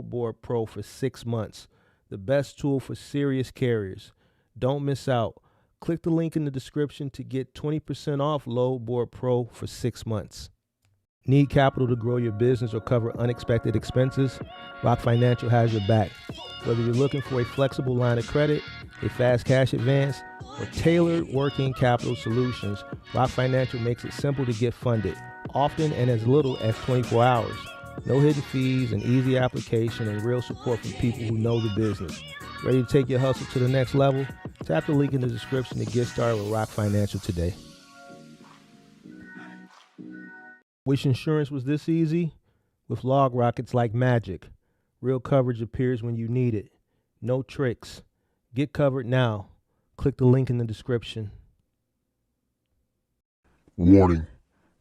Board Pro for 6 months. The best tool for serious carriers. Don't miss out. Click the link in the description to get 20% off Load Board Pro for 6 months. Need capital to grow your business or cover unexpected expenses? Rock Financial has your back. Whether you're looking for a flexible line of credit, a fast cash advance, or tailored working capital solutions, Rock Financial makes it simple to get funded, often in as little as 24 hours. No hidden fees, an easy application, and real support from people who know the business. Ready to take your hustle to the next level? Tap the link in the description to get started with Rock Financial today. Wish insurance was this easy? With LogRock, it's like magic. Real coverage appears when you need it. No tricks. Get covered now. Click the link in the description. Warning: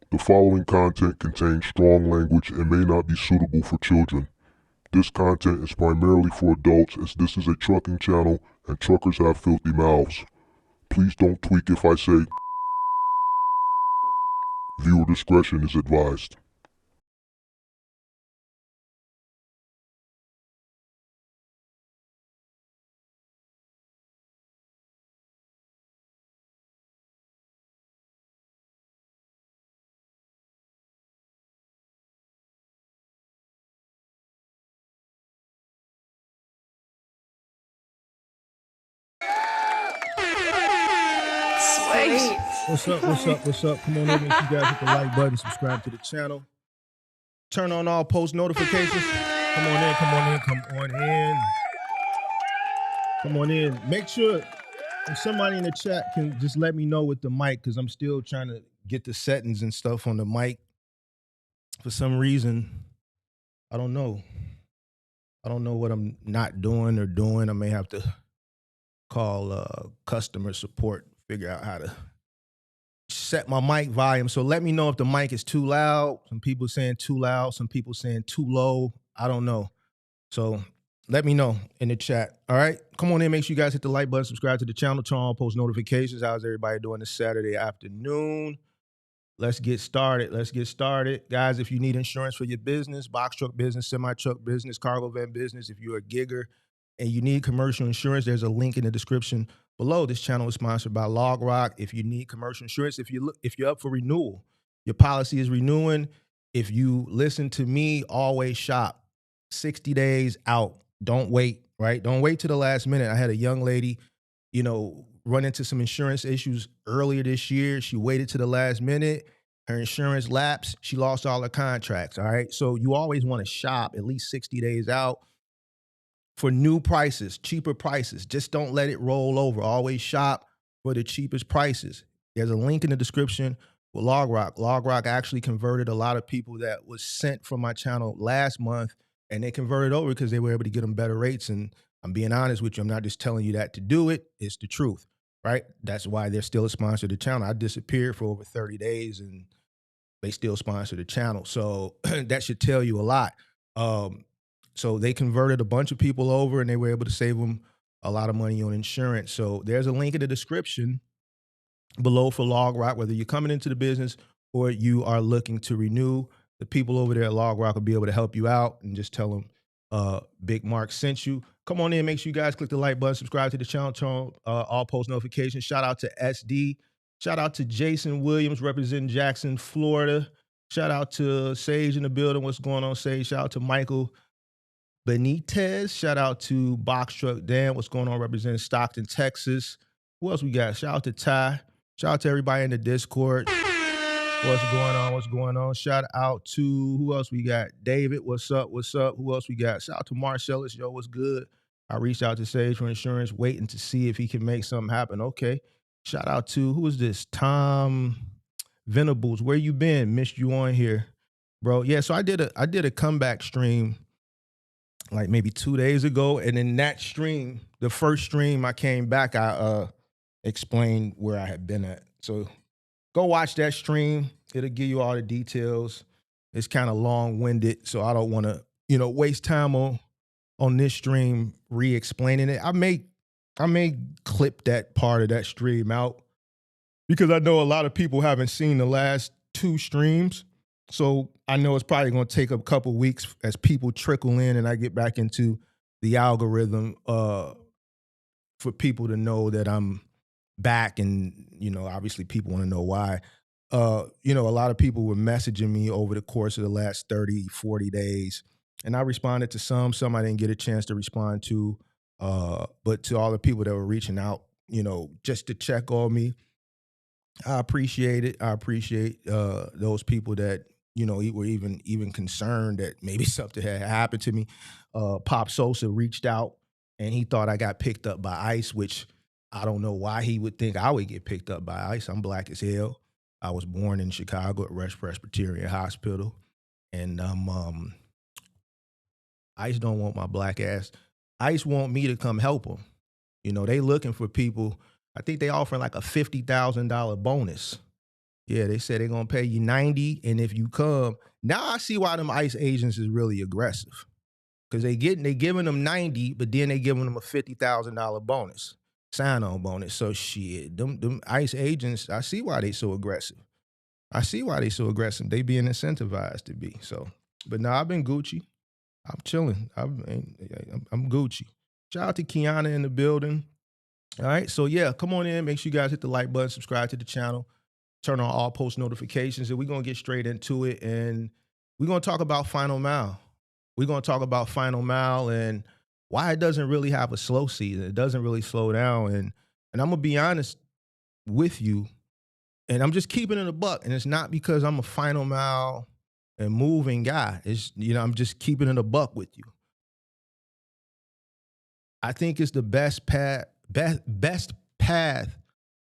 the following content contains strong language and may not be suitable for children. This content is primarily for adults, as this is a trucking channel and truckers have filthy mouths. Please don't tweak if I say. Viewer discretion is advised. Sweet. What's up? Come on over, make sure you guys hit the like button, subscribe to the channel. Turn on all post notifications. Come on in. Make sure if somebody in the chat can just let me know with the mic, because I'm still trying to get the settings and stuff on the mic. For some reason, I don't know what I'm not doing or doing. I may have to call customer support, figure out how to set my mic volume. So let me know if the mic is too loud. Some people saying too loud, some people saying too low. I don't know. So let me know in the chat. All right. Come on in. Make sure you guys hit the like button, subscribe to the channel, turn on post notifications. How's everybody doing this Saturday afternoon? Let's get started. Guys, if you need insurance for your business, box truck business, semi-truck business, cargo van business, if you're a gigger and you need commercial insurance, there's a link in the description below. This channel is sponsored by LogRock. If you need commercial insurance, if you're up for renewal, your policy is renewing. If you listen to me, always shop 60 days out. Don't wait, right? Don't wait to the last minute. I had a young lady, run into some insurance issues earlier this year. She waited to the last minute. Her insurance lapsed. She lost all her contracts, all right? So you always want to shop at least 60 days out for new prices, cheaper prices. Just don't let it roll over. Always shop for the cheapest prices. There's a link in the description with LogRock. LogRock actually converted a lot of people that was sent from my channel last month, and they converted over because they were able to get them better rates. And I'm being honest with you. I'm not just telling you that to do it. It's the truth, right? That's why they're still a sponsor of the channel. I disappeared for over 30 days, and they still sponsor the channel. So that should tell you a lot. So they converted a bunch of people over, and they were able to save them a lot of money on insurance. So there's a link in the description below for LogRock, whether you're coming into the business or you are looking to renew. The people over there at LogRock will be able to help you out, and just tell them Big Mark sent you. Come on in. Make sure you guys click the like button, subscribe to the channel, turn on all post notifications. Shout out to SD. Shout out to Jason Williams representing Jackson, Florida. Shout out to Sage in the building. What's going on, Sage? Shout out to Michael Benitez. Shout out to Box Truck Dan. What's going on, representing Stockton, Texas. Who else we got? Shout out to Ty. Shout out to everybody in the Discord. What's going on? Shout out to, who else we got? David, what's up? Who else we got? Shout out to Marcellus. Yo, what's good? I reached out to Sage for insurance, waiting to see if he can make something happen. Okay. Shout out to, who is this? Tom Venables. Where you been? Missed you on here, bro. Yeah, so I did a comeback stream like maybe 2 days ago, and in that stream, the first stream I came back, I explained where I had been at. So go watch that stream. It'll give you all the details. It's kind of long-winded, so I don't want to, waste time on this stream re-explaining it. I may clip that part of that stream out, because I know a lot of people haven't seen the last 2 streams. So I know it's probably going to take a couple weeks as people trickle in and I get back into the algorithm for people to know that I'm back. And, obviously people want to know why. A lot of people were messaging me over the course of the last 30, 40 days. And I responded to some I didn't get a chance to respond to. But to all the people that were reaching out, just to check on me, I appreciate it. I appreciate those people that were even concerned that maybe something had happened to me. Pop Sosa reached out and he thought I got picked up by ICE, which I don't know why he would think I would get picked up by ICE. I'm black as hell. I was born in Chicago at Rush Presbyterian Hospital, and ICE don't want my black ass. ICE want me to come help them. They looking for people. I think they offering like a $50,000 bonus. Yeah, they said they're gonna pay you 90, and if you come, now I see why them ICE agents is really aggressive, because they giving them 90, but then they giving them a $50,000 bonus, sign-on bonus. So shit, them ICE agents, I see why they so aggressive. They being incentivized to be. So, but now I've been Gucci. I'm chilling. I'm Gucci. Shout out to Kiana in the building. All right, so yeah, come on in. Make sure you guys hit the like button, subscribe to the channel, turn on all post notifications, and we're going to get straight into it. And we're going to talk about Final Mile. We're going to talk about Final Mile and why it doesn't really have a slow season. It doesn't really slow down. And I'm going to be honest with you, and I'm just keeping it a buck. And it's not because I'm a Final Mile and moving guy. It's, I'm just keeping it a buck with you. I think it's the best path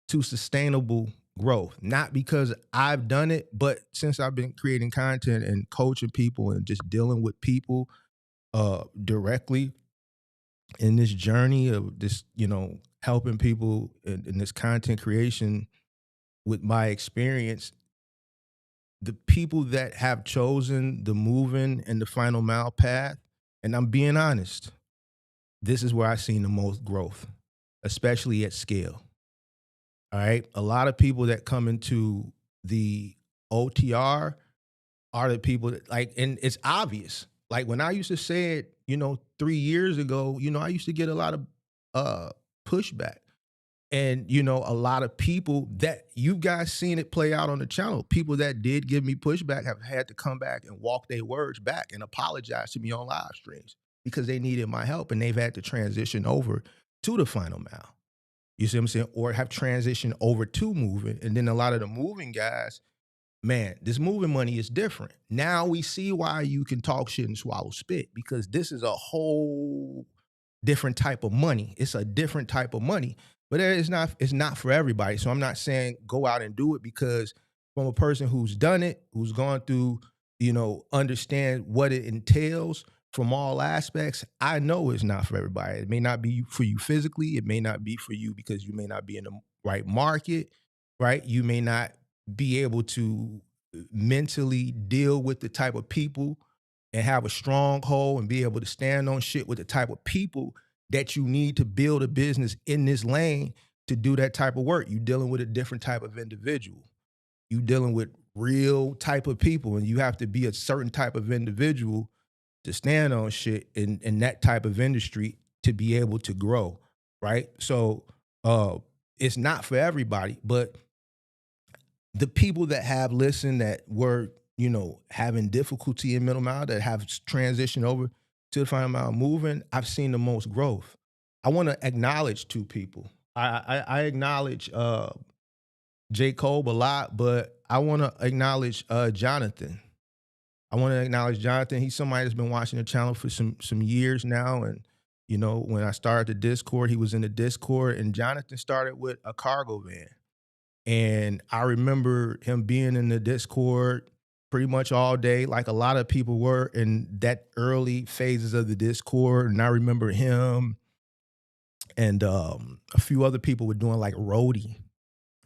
to sustainable growth. Not because I've done it, but since I've been creating content and coaching people and just dealing with people directly in this journey of this, helping people in this content creation with my experience, the people that have chosen the moving and the Final Mile path, and I'm being honest, this is where I've seen the most growth, especially at scale. All right. A lot of people that come into the OTR are the people that and it's obvious. Like when I used to say it, 3 years ago, I used to get a lot of pushback. And, a lot of people that you guys seen it play out on the channel, people that did give me pushback have had to come back and walk their words back and apologize to me on live streams because they needed my help and they've had to transition over to the Final Mile. You see what I'm saying? Or have transitioned over to moving. And then a lot of the moving guys, man, this moving money is different. Now we see why you can talk shit and swallow spit, because this is a whole different type of money. It's a different type of money, but it's not for everybody. So I'm not saying go out and do it, because from a person who's done it, who's gone through, understand what it entails from all aspects, I know it's not for everybody. It may not be for you physically. It may not be for you because you may not be in the right market, right? You may not be able to mentally deal with the type of people and have a stronghold and be able to stand on shit with the type of people that you need to build a business in this lane to do that type of work. You're dealing with a different type of individual. You're dealing with real type of people, and you have to be a certain type of individual to stand on shit in that type of industry to be able to grow, right? So it's not for everybody, but the people that have listened, that were, having difficulty in middle mile, that have transitioned over to the Final Mile moving, I've seen the most growth. I want to acknowledge two people. I acknowledge J. Cole a lot, but I want to acknowledge Jonathan. I want to acknowledge Jonathan. He's somebody that's been watching the channel for some years now. And, when I started the Discord, he was in the Discord, and Jonathan started with a cargo van. And I remember him being in the Discord pretty much all day, like a lot of people were in that early phases of the Discord. And I remember him and a few other people were doing like roadie,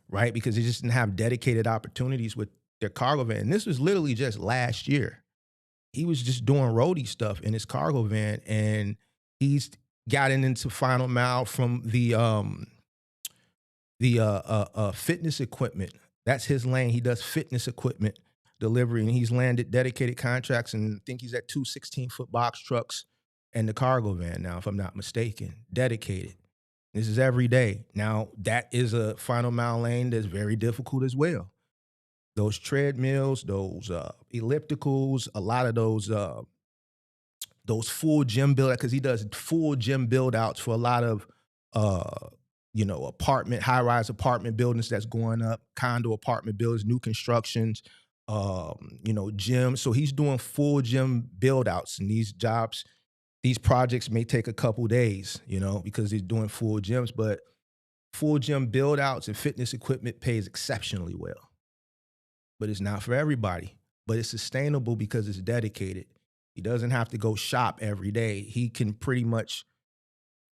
right? Because they just didn't have dedicated opportunities with their cargo van. And this was literally just last year. He was just doing roadie stuff in his cargo van, and he's gotten into Final Mile from the fitness equipment. That's his lane. He does fitness equipment, delivery, and he's landed dedicated contracts, and I think he's at 2 16-foot box trucks and the cargo van now, if I'm not mistaken, dedicated. This is every day. Now, that is a final mile lane that's very difficult as well. Those treadmills, those ellipticals, a lot of those full gym build, because he does full gym build outs for a lot of high-rise apartment buildings that's going up, condo apartment buildings, new constructions, gyms. So he's doing full gym build outs, and these projects may take a couple days, because he's doing full gyms, but full gym build outs and fitness equipment pays exceptionally well. But it's not for everybody, but it's sustainable because it's dedicated. He doesn't have to go shop every day. He can pretty much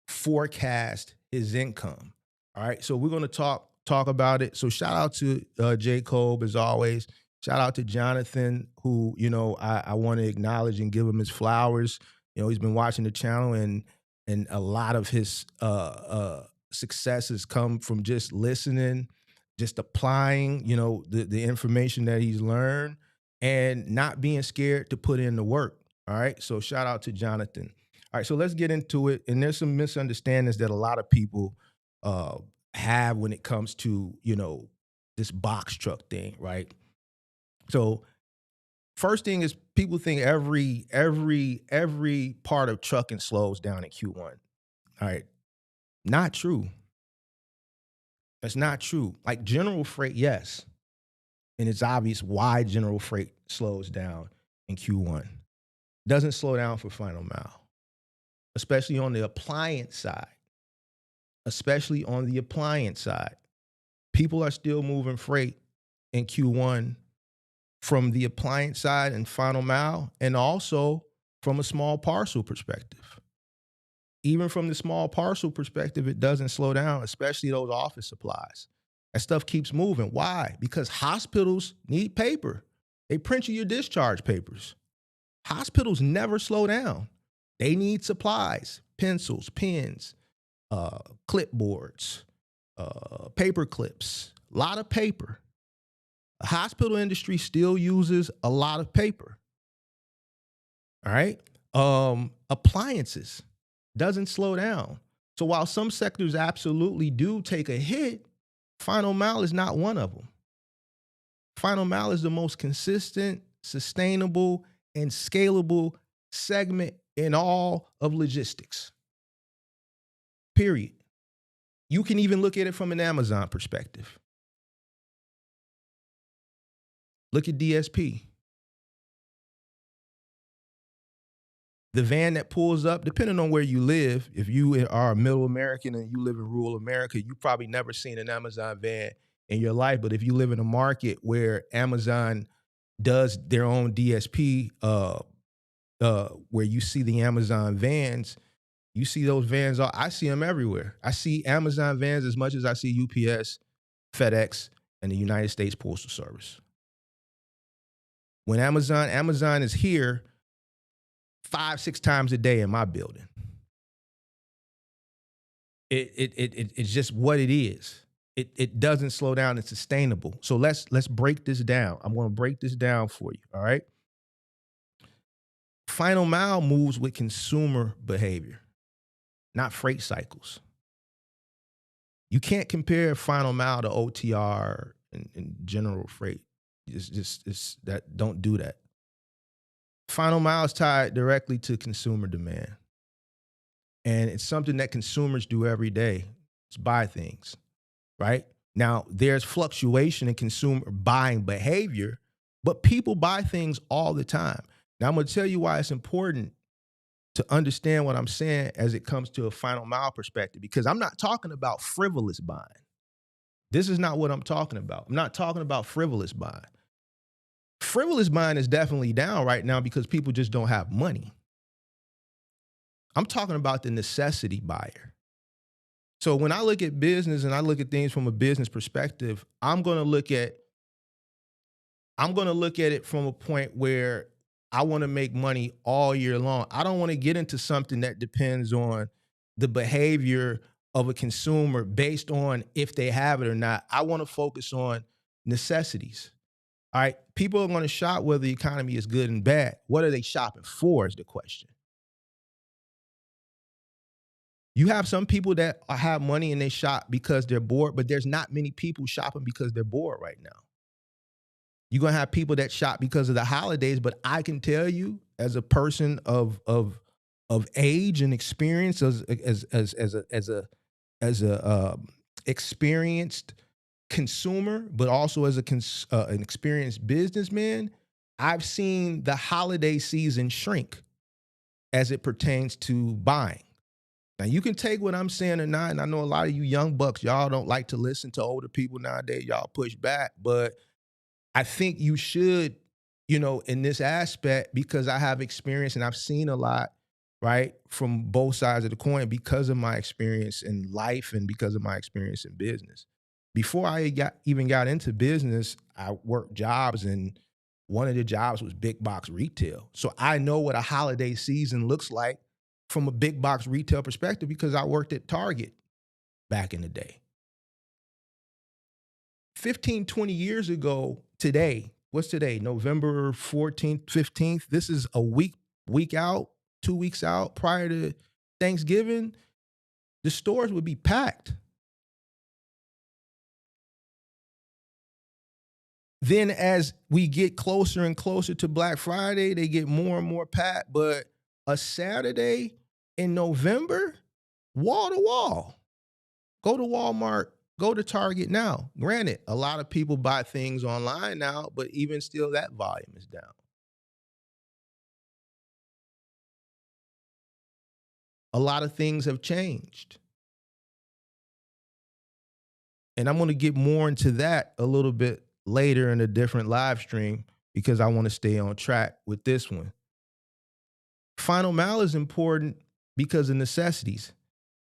forecast his income. All right. So we're going to talk about it. So shout out to Jacob as always. Shout out to Jonathan, who, I want to acknowledge and give him his flowers. He's been watching the channel, and a lot of his successes come from just listening, just applying, the information that he's learned, and not being scared to put in the work. All right. So shout out to Jonathan. All right. So let's get into it. And there's some misunderstandings that a lot of people have when it comes to, this box truck thing. Right. So first thing is, people think every part of trucking slows down in Q1. All right. Not true. That's not true. Like general freight, yes. And it's obvious why general freight slows down in Q1. Doesn't slow down for final mile, especially on the appliance side. People are still moving freight in Q1 from the appliance side and final mile, and also from a small parcel perspective. Even from the small parcel perspective, it doesn't slow down, especially those office supplies. That stuff keeps moving. Why? Because hospitals need paper. They print you your discharge papers. Hospitals never slow down. They need supplies, pencils, pens, clipboards, paper clips, a lot of paper. The hospital industry still uses a lot of paper. All right. Appliances doesn't slow down. So while some sectors absolutely do take a hit, final mile is not one of them. Final mile is the most consistent, sustainable, and scalable segment in all of logistics. Period. You can even look at it from an Amazon perspective. Look at DSP. The van that pulls up, depending on where you live, if you are a middle American and you live in rural America, you probably never seen an Amazon van in your life. But if you live in a market where Amazon does their own DSP, where you see the Amazon vans, you see those vans. I see them everywhere. I see Amazon vans as much as I see UPS, FedEx, and the United States Postal Service. When Amazon is here 5-6 times a day in my building. It's just what it is. It doesn't slow down. It's sustainable. So let's break this down. I'm going to break this down for you. All right. Final mile moves with consumer behavior, not freight cycles. You can't compare final mile to OTR and general freight. It's that, don't do that. Final mile is tied directly to consumer demand. And it's something that consumers do every day. It's buy things, right? Now, there's fluctuation in consumer buying behavior, but people buy things all the time. Now, I'm going to tell you why it's important to understand what I'm saying as it comes to a final mile perspective, because I'm not talking about frivolous buying. This is not what I'm talking about. I'm not talking about frivolous buying. Frivolous buying is definitely down right now because people just don't have money. I'm talking about the necessity buyer. So when I look at business and I look at things from a business perspective, I'm going to look at it from a point where I want to make money all year long. I don't want to get into something that depends on the behavior of a consumer based on if they have it or not. I want to focus on necessities. All right. People are going to shop whether the economy is good and bad. What are they shopping for is the question. You have some people that have money and they shop because they're bored, but there's not many people shopping because they're bored right now. You're going to have people that shop because of the holidays, but I can tell you as a person of age and experience, as a experienced consumer, but also as an experienced businessman, I've seen the holiday season shrink as it pertains to buying. Now, you can take what I'm saying or not, and I know a lot of you young bucks, y'all don't like to listen to older people nowadays. Y'all push back, but I think you should, in this aspect, because I have experience and I've seen a lot, right, from both sides of the coin because of my experience in life and because of my experience in business. Before I even got into business, I worked jobs, and one of the jobs was big box retail. So I know what a holiday season looks like from a big box retail perspective because I worked at Target back in the day. 15, 20 years ago today, what's today? November 14th, 15th. This is a week out, 2 weeks out prior to Thanksgiving. The stores would be packed. Then as we get closer and closer to Black Friday, they get more and more packed. But a Saturday in November, wall to wall. Go to Walmart, go to Target now. Granted, a lot of people buy things online now, but even still that volume is down. A lot of things have changed. And I'm going to get more into that a little bit later in a different live stream because I want to stay on track with this one. Final mile is important because of necessities.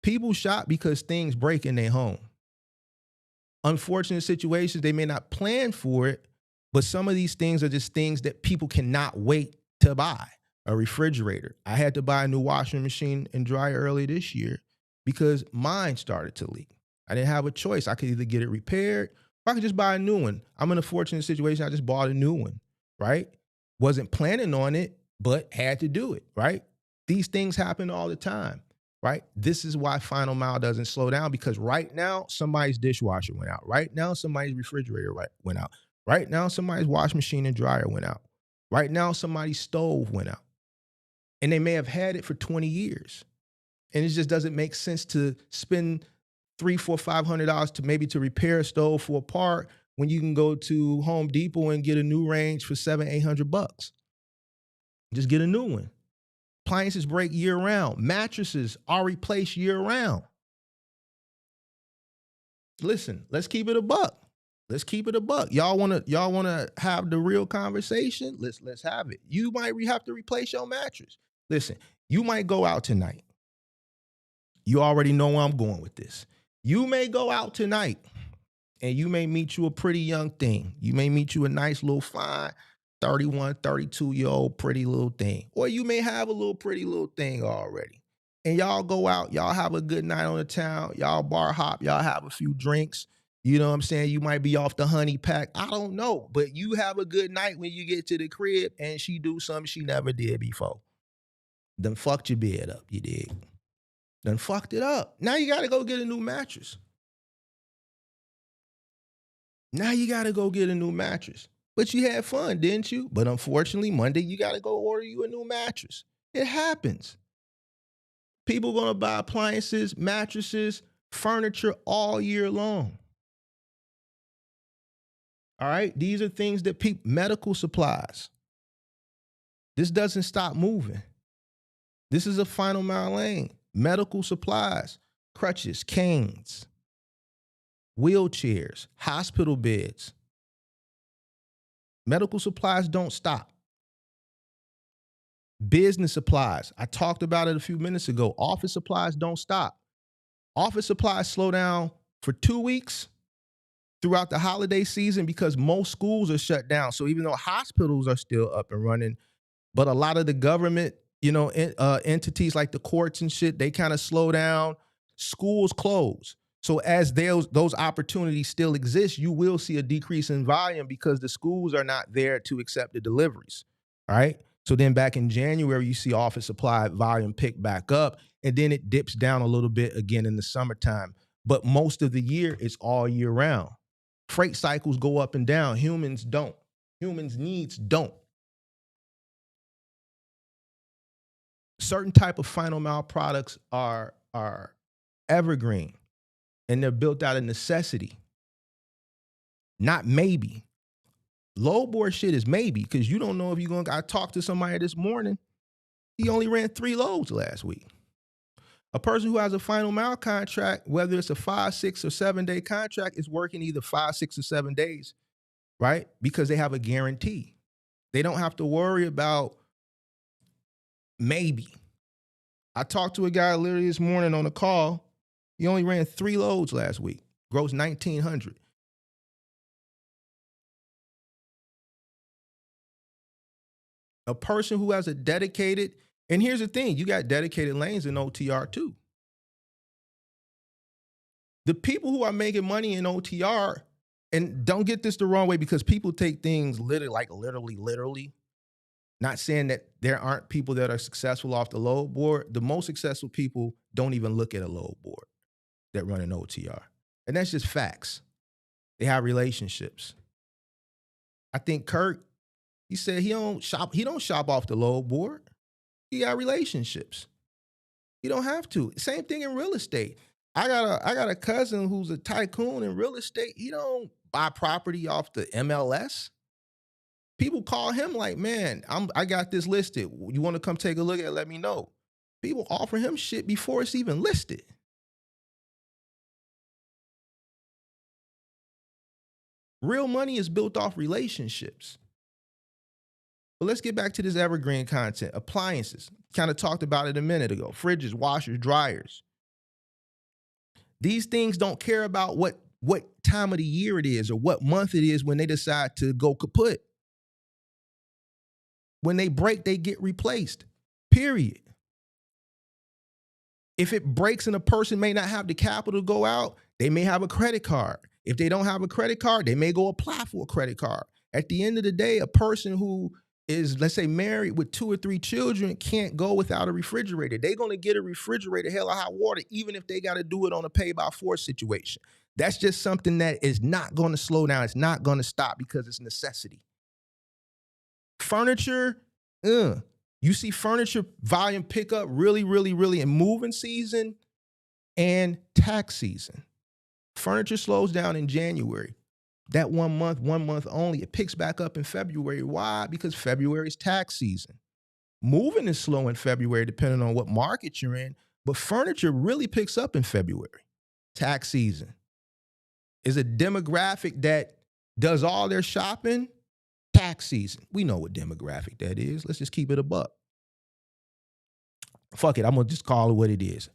People shop because things break in their home. Unfortunate situations, they may not plan for it, but some of these things are just things that people cannot wait to buy. A refrigerator. I had to buy a new washing machine and dryer early this year because mine started to leak. I didn't have a choice. I could either get it repaired or I could just buy a new one. I'm in a fortunate situation. I just bought a new one, right? Wasn't planning on it, but had to do it, right? These things happen all the time, right? This is why Final Mile doesn't slow down because right now, somebody's dishwasher went out. Right now, somebody's refrigerator went out. Right now, somebody's washing machine and dryer went out. Right now, somebody's stove went out. And they may have had it for 20 years. And it just doesn't make sense to spend $300, $400, $500 to repair a stove for a part when you can go to Home Depot and get a new range for $700, $800. Just get a new one. Appliances break year round. Mattresses are replaced year round. Listen, let's keep it a buck. Let's keep it a buck. Y'all wanna have the real conversation? Let's have it. You might have to replace your mattress. Listen, you might go out tonight. You already know where I'm going with this. You may go out tonight and you may meet you a pretty young thing. You may meet you a nice little fine 31, 32-year-old pretty little thing. Or you may have a little pretty little thing already. And y'all go out, y'all have a good night on the town, y'all bar hop, y'all have a few drinks. You know what I'm saying? You might be off the honey pack. I don't know. But you have a good night when you get to the crib and she do something she never did before. Done fucked your bed up, you dig? Done fucked it up. Now you got to go get a new mattress. But you had fun, didn't you? But unfortunately, Monday, you got to go order you a new mattress. It happens. People going to buy appliances, mattresses, furniture all year long. All right? These are things that medical supplies. This doesn't stop moving. This is a Final Mile lane. Medical supplies, crutches, canes, wheelchairs, hospital beds. Medical supplies don't stop. Business supplies. I talked about it a few minutes ago. Office supplies don't stop. Office supplies slow down for 2 weeks throughout the holiday season because most schools are shut down. So even though hospitals are still up and running, but a lot of the government, entities like the courts and shit, they kind of slow down. Schools close. So as those opportunities still exist, you will see a decrease in volume because the schools are not there to accept the deliveries. All right. So then back in January, you see office supply volume pick back up, and then it dips down a little bit again in the summertime. But most of the year, it's all year round. Freight cycles go up and down. Humans don't. Humans' needs don't. Certain type of final mile products are evergreen, and they're built out of necessity, not maybe. Low board shit is maybe, because you don't know if you're going to. I talked to somebody this morning. He only ran 3 loads last week. A person who has a final mile contract, whether it's a 5, 6, or 7 day contract, is working either 5, 6, or 7 days, right? Because they have a guarantee. They don't have to worry about maybe. I talked to a guy literally this morning on a call. He only ran 3 loads last week, gross $1,900. A person who has a dedicated, and here's the thing, you got dedicated lanes in OTR too. The people who are making money in OTR, and don't get this the wrong way, because people take things literally, not saying that there aren't people that are successful off the load board. The most successful people don't even look at a load board that run an OTR. And that's just facts. They have relationships. I think Kurt, he said he don't shop off the load board. He got relationships. He don't have to. Same thing in real estate. I got a cousin who's a tycoon in real estate. He don't buy property off the MLS. People call him like, man, I got this listed. You want to come take a look at it? Let me know. People offer him shit before it's even listed. Real money is built off relationships. But let's get back to this evergreen content. Appliances. Kind of talked about it a minute ago. Fridges, washers, dryers. These things don't care about what time of the year it is or what month it is when they decide to go kaput. When they break, they get replaced. Period. If it breaks and a person may not have the capital to go out, they may have a credit card. If they don't have a credit card, they may go apply for a credit card. At the end of the day, a person who is, let's say, married with 2 or 3 children can't go without a refrigerator. They're going to get a refrigerator, hell or high water, even if they got to do it on a pay-by-force situation. That's just something that is not going to slow down. It's not going to stop because it's necessity. Furniture, you see furniture volume pick up really in moving season and tax season. Furniture slows down in January. That 1 month only. It picks back up in February. Why? Because February is tax season. Moving is slow in February, depending on what market you're in, but furniture really picks up in February. Tax season is a demographic that does all their shopping. Tax season. We know what demographic that is. Let's just keep it a buck. Fuck it. I'm going to just call it what it is.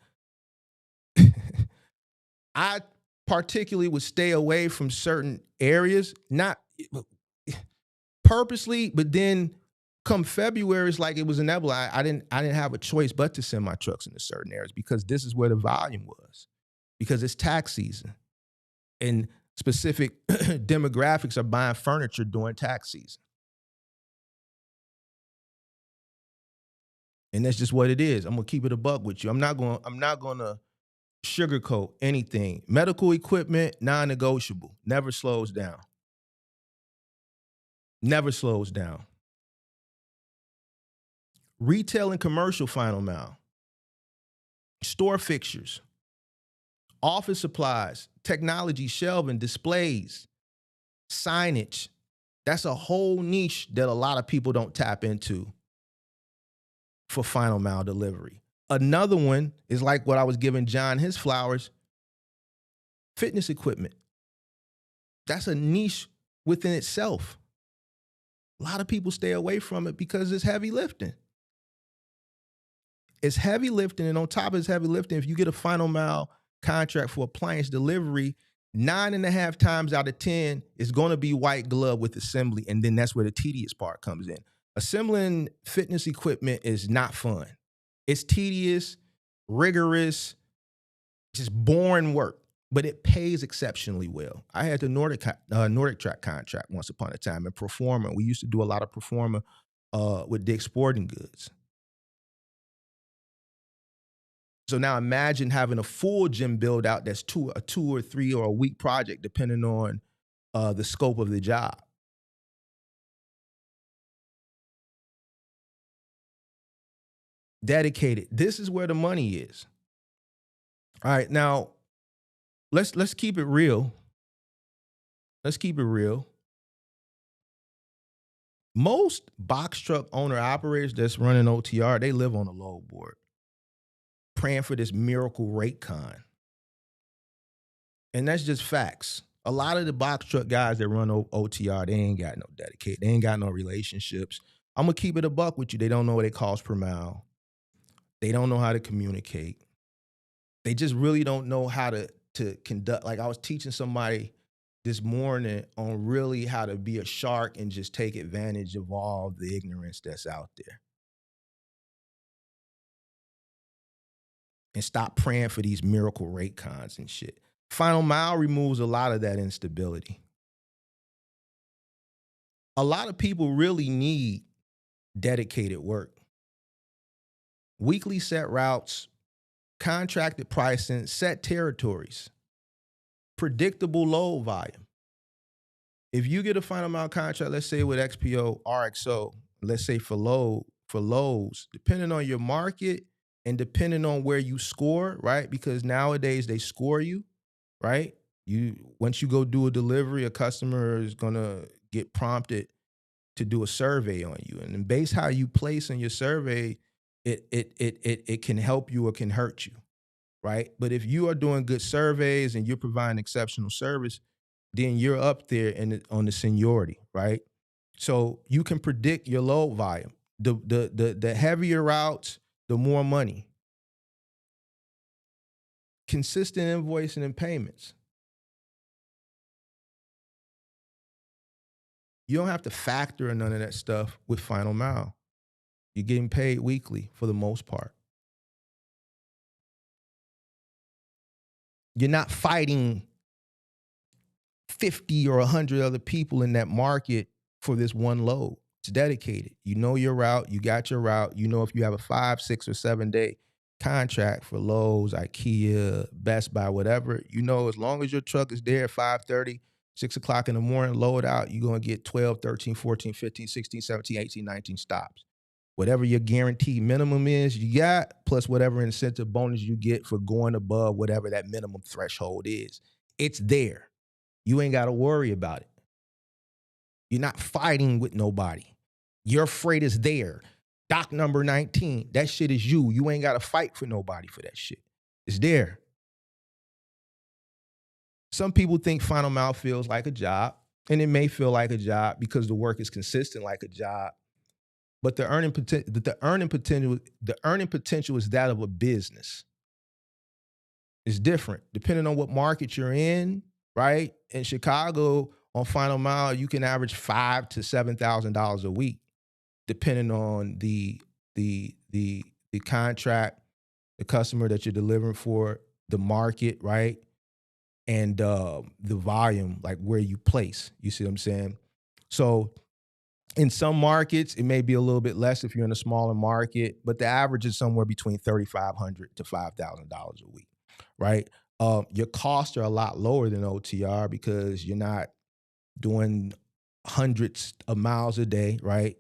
I particularly would stay away from certain areas, not purposely, but then come February, it's like it was inevitable. I didn't have a choice but to send my trucks into certain areas because this is where the volume was, because it's tax season and specific demographics are buying furniture during tax season. And that's just what it is. I'm going to keep it a buck with you. I'm not going to sugarcoat anything. Medical equipment, non-negotiable. Never slows down. Never slows down. Retail and commercial final mile. Store fixtures. Office supplies. Technology, shelving, displays. Signage. That's a whole niche that a lot of people don't tap into for final mile delivery. Another one is like what I was giving John his flowers, fitness equipment. That's a niche within itself. A lot of people stay away from it because it's heavy lifting. It's heavy lifting, and on top of it's heavy lifting, if you get a final mile contract for appliance delivery, 9.5 times out of 10 is going to be white glove with assembly, and then that's where the tedious part comes in. Assembling fitness equipment is not fun. It's tedious, rigorous, just boring work. but it pays exceptionally well. I had the Nordic Track contract once upon a time, and Performa. We used to do a lot of Performa with Dick's Sporting Goods. So now imagine having a full gym build out that's a 2 or 3 or a week project, depending on the scope of the job. Dedicated. This is where the money is. All right, now let's keep it real. Let's keep it real. Most box truck owner operators that's running OTR, they live on a load board, praying for this miracle rate con. And that's just facts. A lot of the box truck guys that run OTR, they ain't got no dedicated. They ain't got no relationships. I'm going to keep it a buck with you. They don't know what it costs per mile. They don't know how to communicate. They just really don't know how to conduct. Like, I was teaching somebody this morning on really how to be a shark and just take advantage of all the ignorance that's out there. And stop praying for these miracle rate cons and shit. Final mile removes a lot of that instability. A lot of people really need dedicated work. Weekly set routes, contracted pricing, set territories, predictable load volume. If you get a final mile contract, let's say with XPO, RXO, let's say for loads, depending on your market and depending on where you score, right? Because nowadays they score you, right? Once you go do a delivery, a customer is gonna get prompted to do a survey on you, and then based how you place in your survey, it can help you or can hurt you, right? But if you are doing good surveys and you're providing exceptional service, then you're up there on the seniority, right? So you can predict your load volume. The heavier routes, the more money. Consistent invoicing and payments. You don't have to factor in none of that stuff with final mile. You're getting paid weekly for the most part. You're not fighting 50 or 100 other people in that market for this one load. It's dedicated. You know your route. You got your route. You know if you have a 5, 6, or 7 day contract for Lowe's, IKEA, Best Buy, whatever, you know as long as your truck is there at 5:30, 6 o'clock in the morning, load out, you're going to get 12, 13, 14, 15, 16, 17, 18, 19 stops. Whatever your guaranteed minimum is, you got, plus whatever incentive bonus you get for going above whatever that minimum threshold is. It's there. You ain't got to worry about it. You're not fighting with nobody. Your freight is there. Dock number 19. That shit is you. You ain't got to fight for nobody for that shit. It's there. Some people think final mile feels like a job, and it may feel like a job because the work is consistent like a job. But the earning potential is that of a business. It's different depending on what market you're in, right? In Chicago, on final mile, you can average $5,000 to $7,000 a week, depending on the contract, the customer that you're delivering for, the market, right? And the volume, like where you place. You see what I'm saying? So in some markets, it may be a little bit less if you're in a smaller market, but the average is somewhere between $3,500 to $5,000 a week, right? Your costs are a lot lower than OTR because you're not doing hundreds of miles a day, right?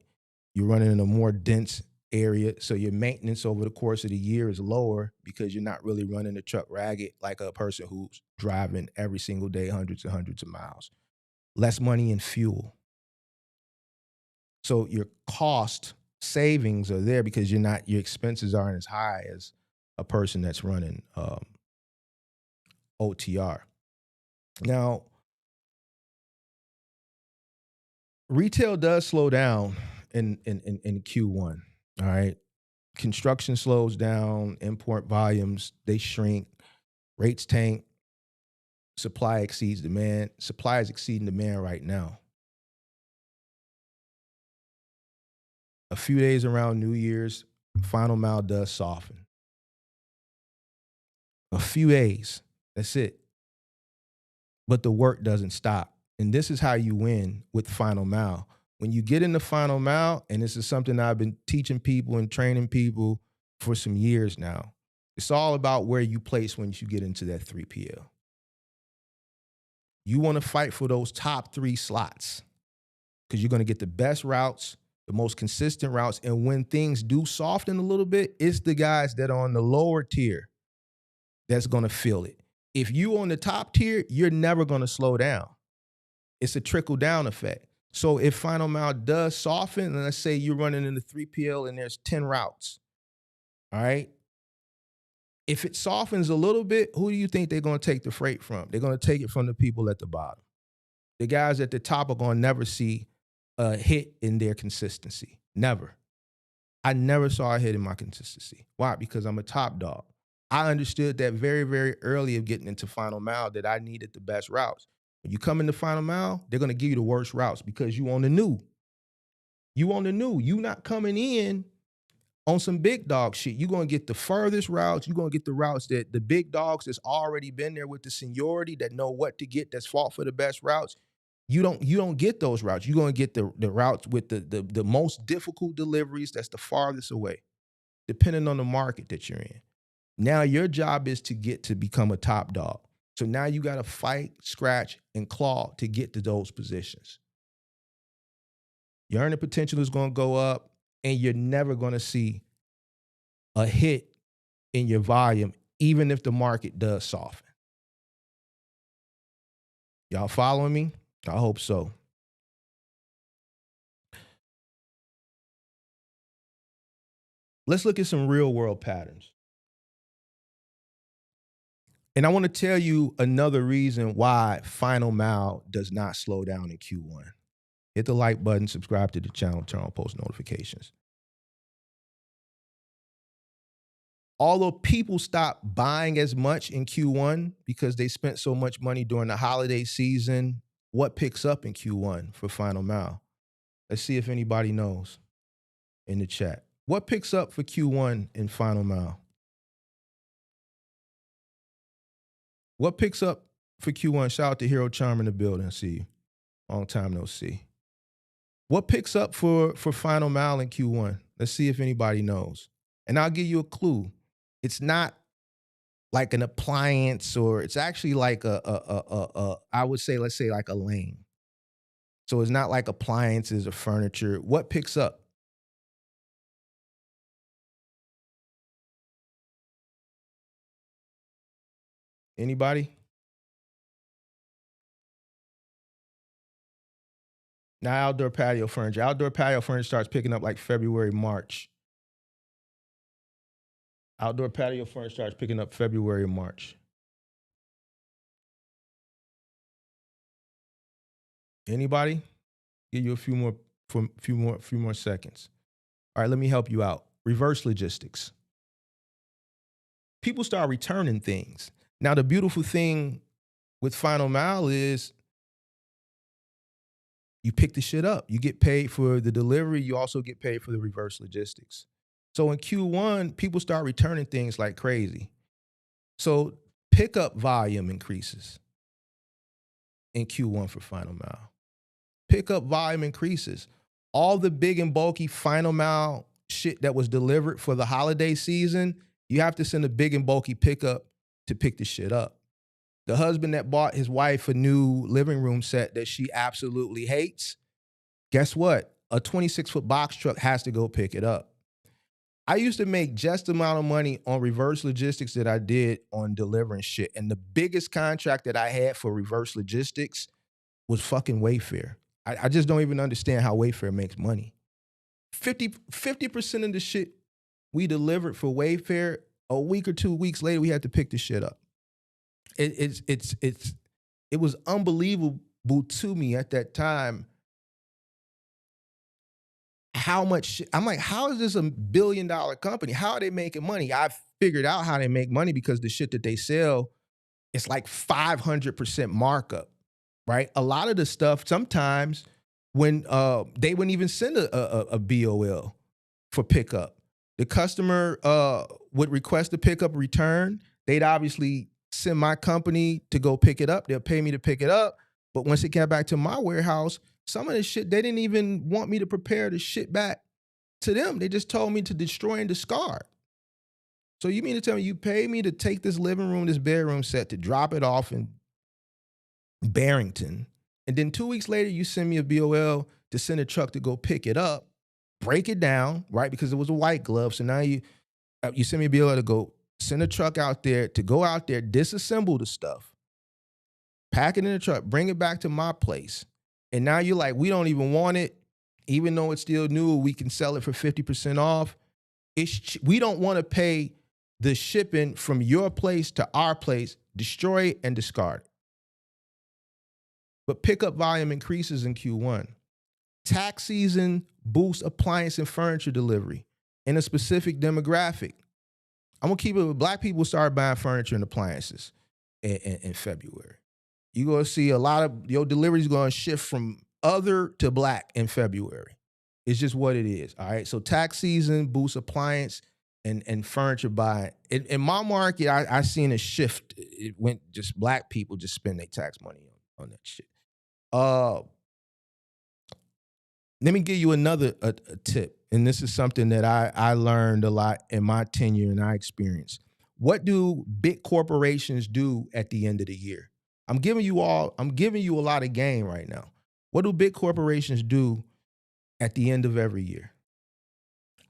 You're running in a more dense area, so your maintenance over the course of the year is lower because you're not really running the truck ragged like a person who's driving every single day hundreds and hundreds of miles. Less money in fuel. So your cost savings are there because your expenses aren't as high as a person that's running OTR. Now, retail does slow down in Q1, all right? Construction slows down, import volumes, they shrink, rates tank, supply exceeds demand. Supply is exceeding demand right now. A few days around New Year's, final mile does soften. A few days, that's it. but the work doesn't stop. And this is how you win with final mile. When you get in the final mile, and this is something I've been teaching people and training people for some years now, it's all about where you place once you get into that 3PL. You want to fight for those top 3 slots because you're going to get the best routes, the most consistent routes. And when things do soften a little bit, it's the guys that are on the lower tier that's going to feel it. If you on the top tier, you're never going to slow down. It's a trickle down effect. So if final mile does soften, and let's say you're running in the 3PL and there's 10 routes, all right? If it softens a little bit, who do you think they're going to take the freight from? They're going to take it from the people at the bottom. The guys at the top are going to never see a hit in their consistency. Never. I never saw a hit in my consistency. Why? Because I'm a top dog. I understood that very, very early of getting into final mile that I needed the best routes. When you come into final mile, they're going to give you the worst routes because you on the new. You on the new. You not coming in on some big dog shit. You're going to get the furthest routes. You're going to get the routes that the big dogs that's already been there with the seniority that know what to get, that's fought for the best routes. You don't get those routes. You're going to get the routes with the most difficult deliveries that's the farthest away, depending on the market that you're in. Now your job is to get to become a top dog. So now you got to fight, scratch, and claw to get to those positions. Your earning potential is going to go up, and you're never going to see a hit in your volume, even if the market does soften. Y'all following me? I hope so. Let's look at some real world patterns. And I want to tell you another reason why final mile does not slow down in Q1. Hit the like button, subscribe to the channel, turn on post notifications. Although people stop buying as much in Q1 because they spent so much money during the holiday season, what picks up in Q1 for final mile? Let's see if anybody knows in the chat. What picks up for Q1 in final mile? What picks up for Q1? Shout out to Hero Charm in the building. I see you. Long time no see. What picks up for final mile in Q1? Let's see if anybody knows. And I'll give you a clue. It's not like an appliance, or it's actually like I would say, let's say like a lane. So it's not like appliances or furniture. What picks up? Anybody? Now outdoor patio furniture. Outdoor patio furniture starts picking up like February, March. Outdoor patio furniture starts picking up February, March. Anybody? Give you a few more seconds. All right, let me help you out. Reverse logistics. People start returning things. Now, the beautiful thing with final mile is you pick the shit up. You get paid for the delivery. You also get paid for the reverse logistics. So in Q1, people start returning things like crazy. So pickup volume increases in Q1 for final mile. Pickup volume increases. All the big and bulky final mile shit that was delivered for the holiday season, you have to send a big and bulky pickup to pick the shit up. The husband that bought his wife a new living room set that she absolutely hates, guess what? A 26-foot box truck has to go pick it up. I used to make just the amount of money on reverse logistics that I did on delivering shit. And the biggest contract that I had for reverse logistics was fucking Wayfair. I just don't even understand how Wayfair makes money. 50% of the shit we delivered for Wayfair, a week or 2 weeks later, we had to pick the shit up. It was unbelievable to me at that time how much I'm like, how is this a $1 billion company? How are they making money? I figured out how they make money because the shit that they sell, it's like 500% markup, right? A lot of the stuff sometimes when they wouldn't even send a BOL for pickup. The customer would request a pickup return. They'd obviously send my company to go pick it up. They'll pay me to pick it up. But once it got back to my warehouse, some of the shit, they didn't even want me to prepare the shit back to them. They just told me to destroy and discard. So you mean to tell me you paid me to take this living room, this bedroom set, to drop it off in Barrington, and then 2 weeks later you send me a BOL to send a truck to go pick it up, break it down, right? Because it was a white glove. So now you send me a BOL to go send a truck out there, to go out there, disassemble the stuff, pack it in the truck, bring it back to my place. And now you're like, we don't even want it. Even though it's still new, we can sell it for 50% off. We don't want to pay the shipping from your place to our place, destroy it and discard it. But pickup volume increases in Q1. Tax season boosts appliance and furniture delivery in a specific demographic. I'm going to keep it with Black people start buying furniture and appliances in February. You're going to see a lot of your deliveries going to shift from other to Black in February. It's just what it is, all right? So tax season boosts appliance and furniture buying. In my market, I seen a shift. It went just Black people just spend their tax money on that shit. Let me give you another a tip, and this is something that I learned a lot in my tenure and I experienced. What do big corporations do at the end of the year? I'm giving you a lot of game right now. What do big corporations do at the end of every year?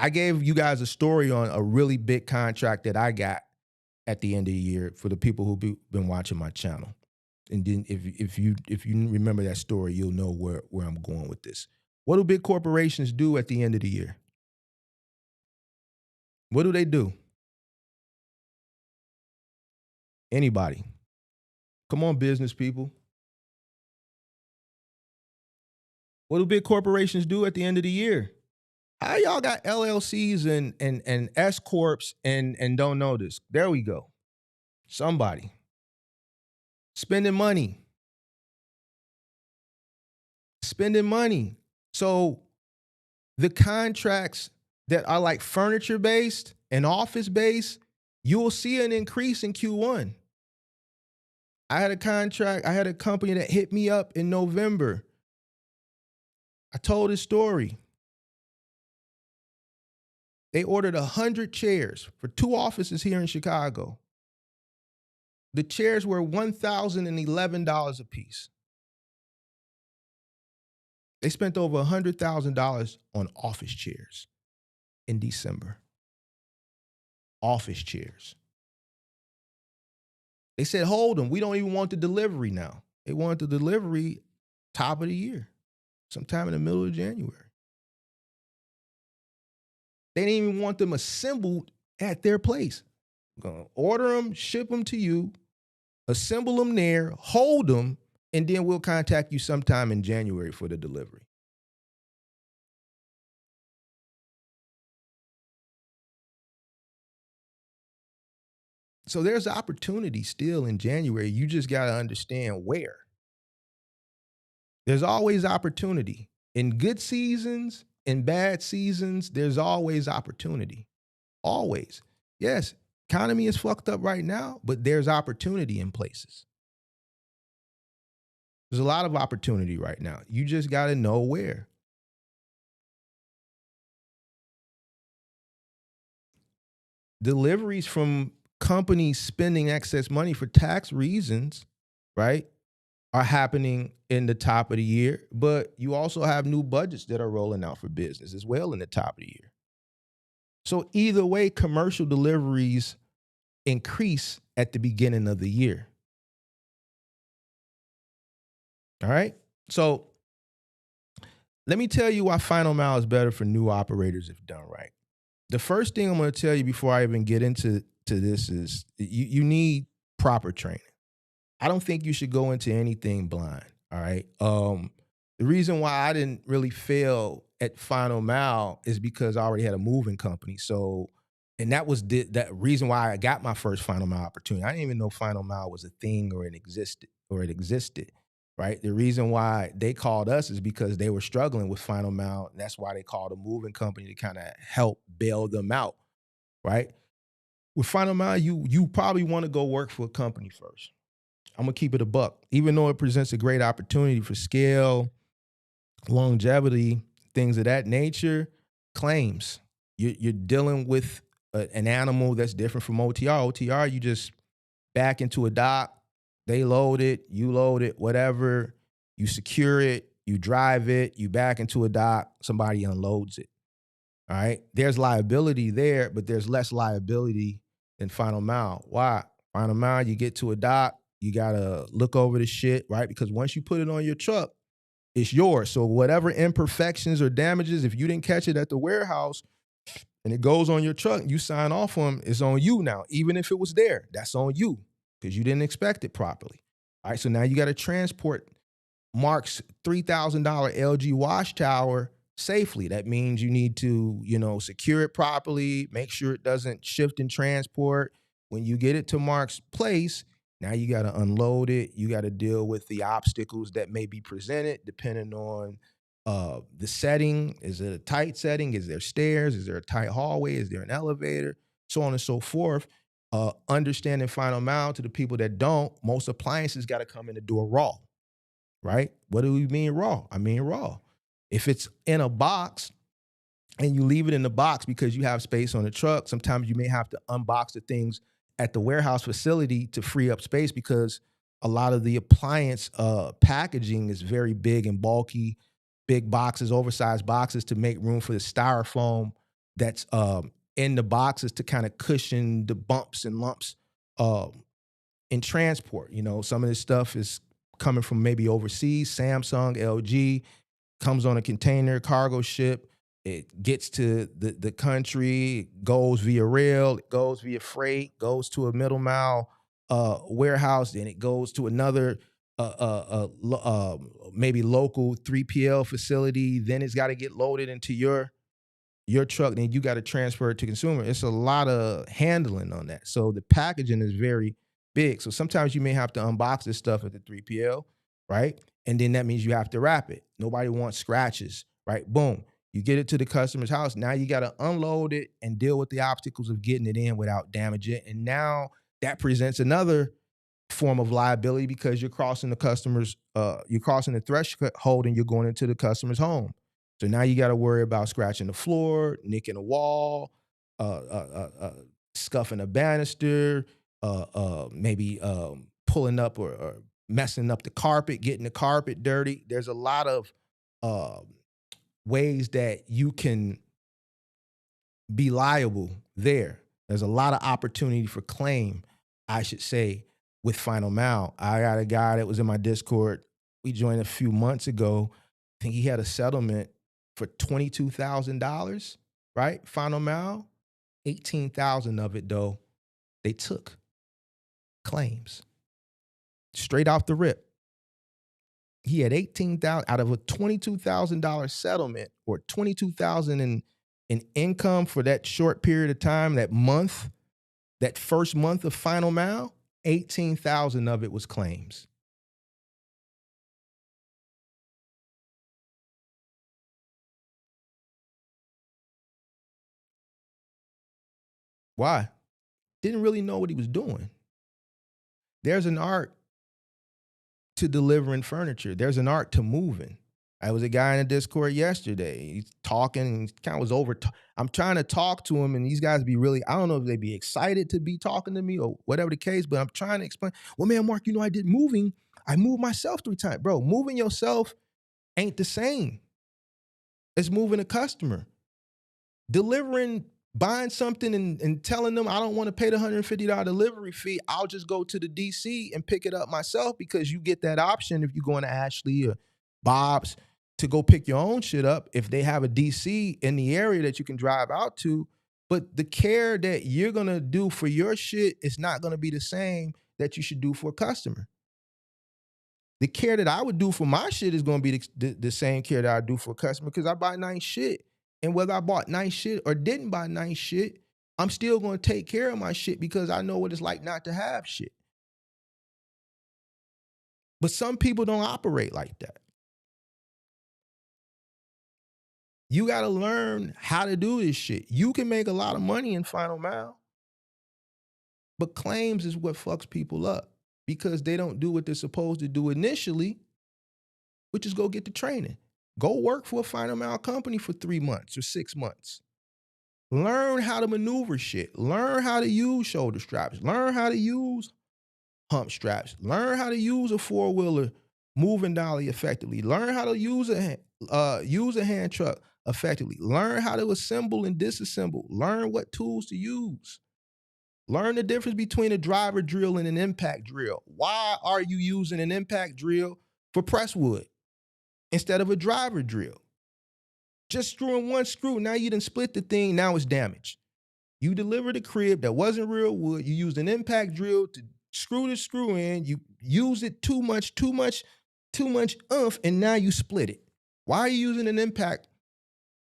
I gave you guys a story on a really big contract that I got at the end of the year for the people who've been watching my channel. And then if you remember that story, you'll know where I'm going with this. What do big corporations do at the end of the year? What do they do? Anybody? Come on, business people. What do big corporations do at the end of the year? How y'all got LLCs and S corps and don't know this? There we go. Somebody spending money. So the contracts that are like furniture based and office based, you will see an increase in Q1. I had a company that hit me up in November. I told this story. They ordered 100 chairs for 2 offices here in Chicago. The chairs were $1,011 a piece. They spent over $100,000 on office chairs in December. Office chairs. They said, hold them. We don't even want the delivery now. They wanted the delivery top of the year, sometime in the middle of January. They didn't even want them assembled at their place. Gonna order them, ship them to you, assemble them there, hold them, and then we'll contact you sometime in January for the delivery. So there's opportunity still in January. You just got to understand where. There's always opportunity. In good seasons, in bad seasons, there's always opportunity. Always. Yes, economy is fucked up right now, but there's opportunity in places. There's a lot of opportunity right now. You just got to know where. Deliveries from companies spending excess money for tax reasons, right, are happening in the top of the year, but you also have new budgets that are rolling out for business as well in the top of the year. So either way, commercial deliveries increase at the beginning of the year. All right? So let me tell you why Final Mile is better for new operators if done right. The first thing I'm going to tell you before I even get into this is you need proper training. I don't think you should go into anything blind, all right? The reason why I didn't really fail at Final Mile is because I already had a moving company. So, and that was that reason why I got my first Final Mile opportunity. I didn't even know Final Mile was a thing or it existed, right? The reason why they called us is because they were struggling with Final Mile. And that's why they called a moving company to kind of help bail them out, right? with Final Mile, you probably want to go work for a company first. I'm gonna keep it a buck, even though it presents a great opportunity for scale, longevity, things of that nature. Claims you're dealing with an animal that's different from OTR. OTR, you just back into a dock, they load it, you load it, whatever, you secure it, you drive it, you back into a dock, somebody unloads it. All right. There's liability there, but there's less liability than Final Mile. Why? Final Mile, you get to a dock, you gotta look over the shit, right? Because once you put it on your truck, it's yours. So whatever imperfections or damages, if you didn't catch it at the warehouse and it goes on your truck, you sign off on them, it's on you now. Even if it was there, that's on you because you didn't expect it properly. All right. So now you got to transport Mark's $3,000 LG wash tower safely. That means you need to, secure it properly, make sure it doesn't shift in transport. When you get it to Mark's place, now you got to unload it. You got to deal with the obstacles that may be presented depending on the setting. Is it a tight setting? Is there stairs? Is there a tight hallway? Is there an elevator? So on and so forth. Understanding Final Mile to the people that don't, most appliances got to come in the door raw. Right? What do we mean raw? I mean raw. If it's in a box and you leave it in the box because you have space on the truck, sometimes you may have to unbox the things at the warehouse facility to free up space because a lot of the appliance packaging is very big and bulky, big boxes, oversized boxes to make room for the styrofoam that's in the boxes to kind of cushion the bumps and lumps in transport. Some of this stuff is coming from maybe overseas, Samsung, LG, comes on a container, cargo ship. It gets to the country, goes via rail, it goes via freight, goes to a middle mile warehouse, then it goes to another maybe local 3PL facility. Then it's got to get loaded into your truck, then you got to transfer it to consumer. It's a lot of handling on that. So the packaging is very big. So sometimes you may have to unbox this stuff at the 3PL, right? And then that means you have to wrap it. Nobody wants scratches, right? Boom. You get it to the customer's house. Now you got to unload it and deal with the obstacles of getting it in without damage it. And now that presents another form of liability because you're crossing the you're crossing the threshold and you're going into the customer's home. So now you got to worry about scratching the floor, nicking a wall, scuffing a banister, maybe pulling up or messing up the carpet, getting the carpet dirty. There's a lot of ways that you can be liable there. There's a lot of opportunity for claim, I should say, with Final Mile. I got a guy that was in my Discord. We joined a few months ago. I think he had a settlement for $22,000, right? Final Mile, 18,000 of it though, they took claims straight off the rip. He had 18,000 out of a $22,000 settlement or 22,000 in income for that short period of time, that month, that first month of Final Mile, 18,000 of it was claims. Why? Didn't really know what he was doing. There's an art to delivering furniture. There's an art to moving. I was a guy in a Discord yesterday. He's talking and he kind of was over. I'm trying to talk to him and these guys be really, I don't know if they be excited to be talking to me or whatever the case, but I'm trying to explain. Well, man, Mark, I did moving. I moved myself 3 times. Bro, moving yourself ain't the same as moving a customer. Delivering, buying something and telling them I don't want to pay the $150 delivery fee, I'll just go to the DC and pick it up myself because you get that option if you're going to Ashley or Bob's to go pick your own shit up if they have a DC in the area that you can drive out to. But the care that you're going to do for your shit is not going to be the same that you should do for a customer. The care that I would do for my shit is going to be the same care that I do for a customer because I buy nice shit. And whether I bought nice shit or didn't buy nice shit, I'm still going to take care of my shit because I know what it's like not to have shit. But some people don't operate like that. You got to learn how to do this shit. You can make a lot of money in Final Mile. But claims is what fucks people up because they don't do what they're supposed to do initially, which is go get the training. Go work for a final mile company for 3 months or 6 months. Learn how to maneuver shit. Learn how to use shoulder straps. Learn how to use hump straps. Learn how to use a four-wheeler moving dolly effectively. Learn how to use a hand truck effectively. Learn how to assemble and disassemble. Learn what tools to use. Learn the difference between a driver drill and an impact drill. Why are you using an impact drill for press wood instead of a driver drill? Just screwing one screw, now you done split the thing, now it's damaged. You delivered a crib that wasn't real wood, you used an impact drill to screw the screw in, you used it too much oomph, and now you split it. Why are you using an impact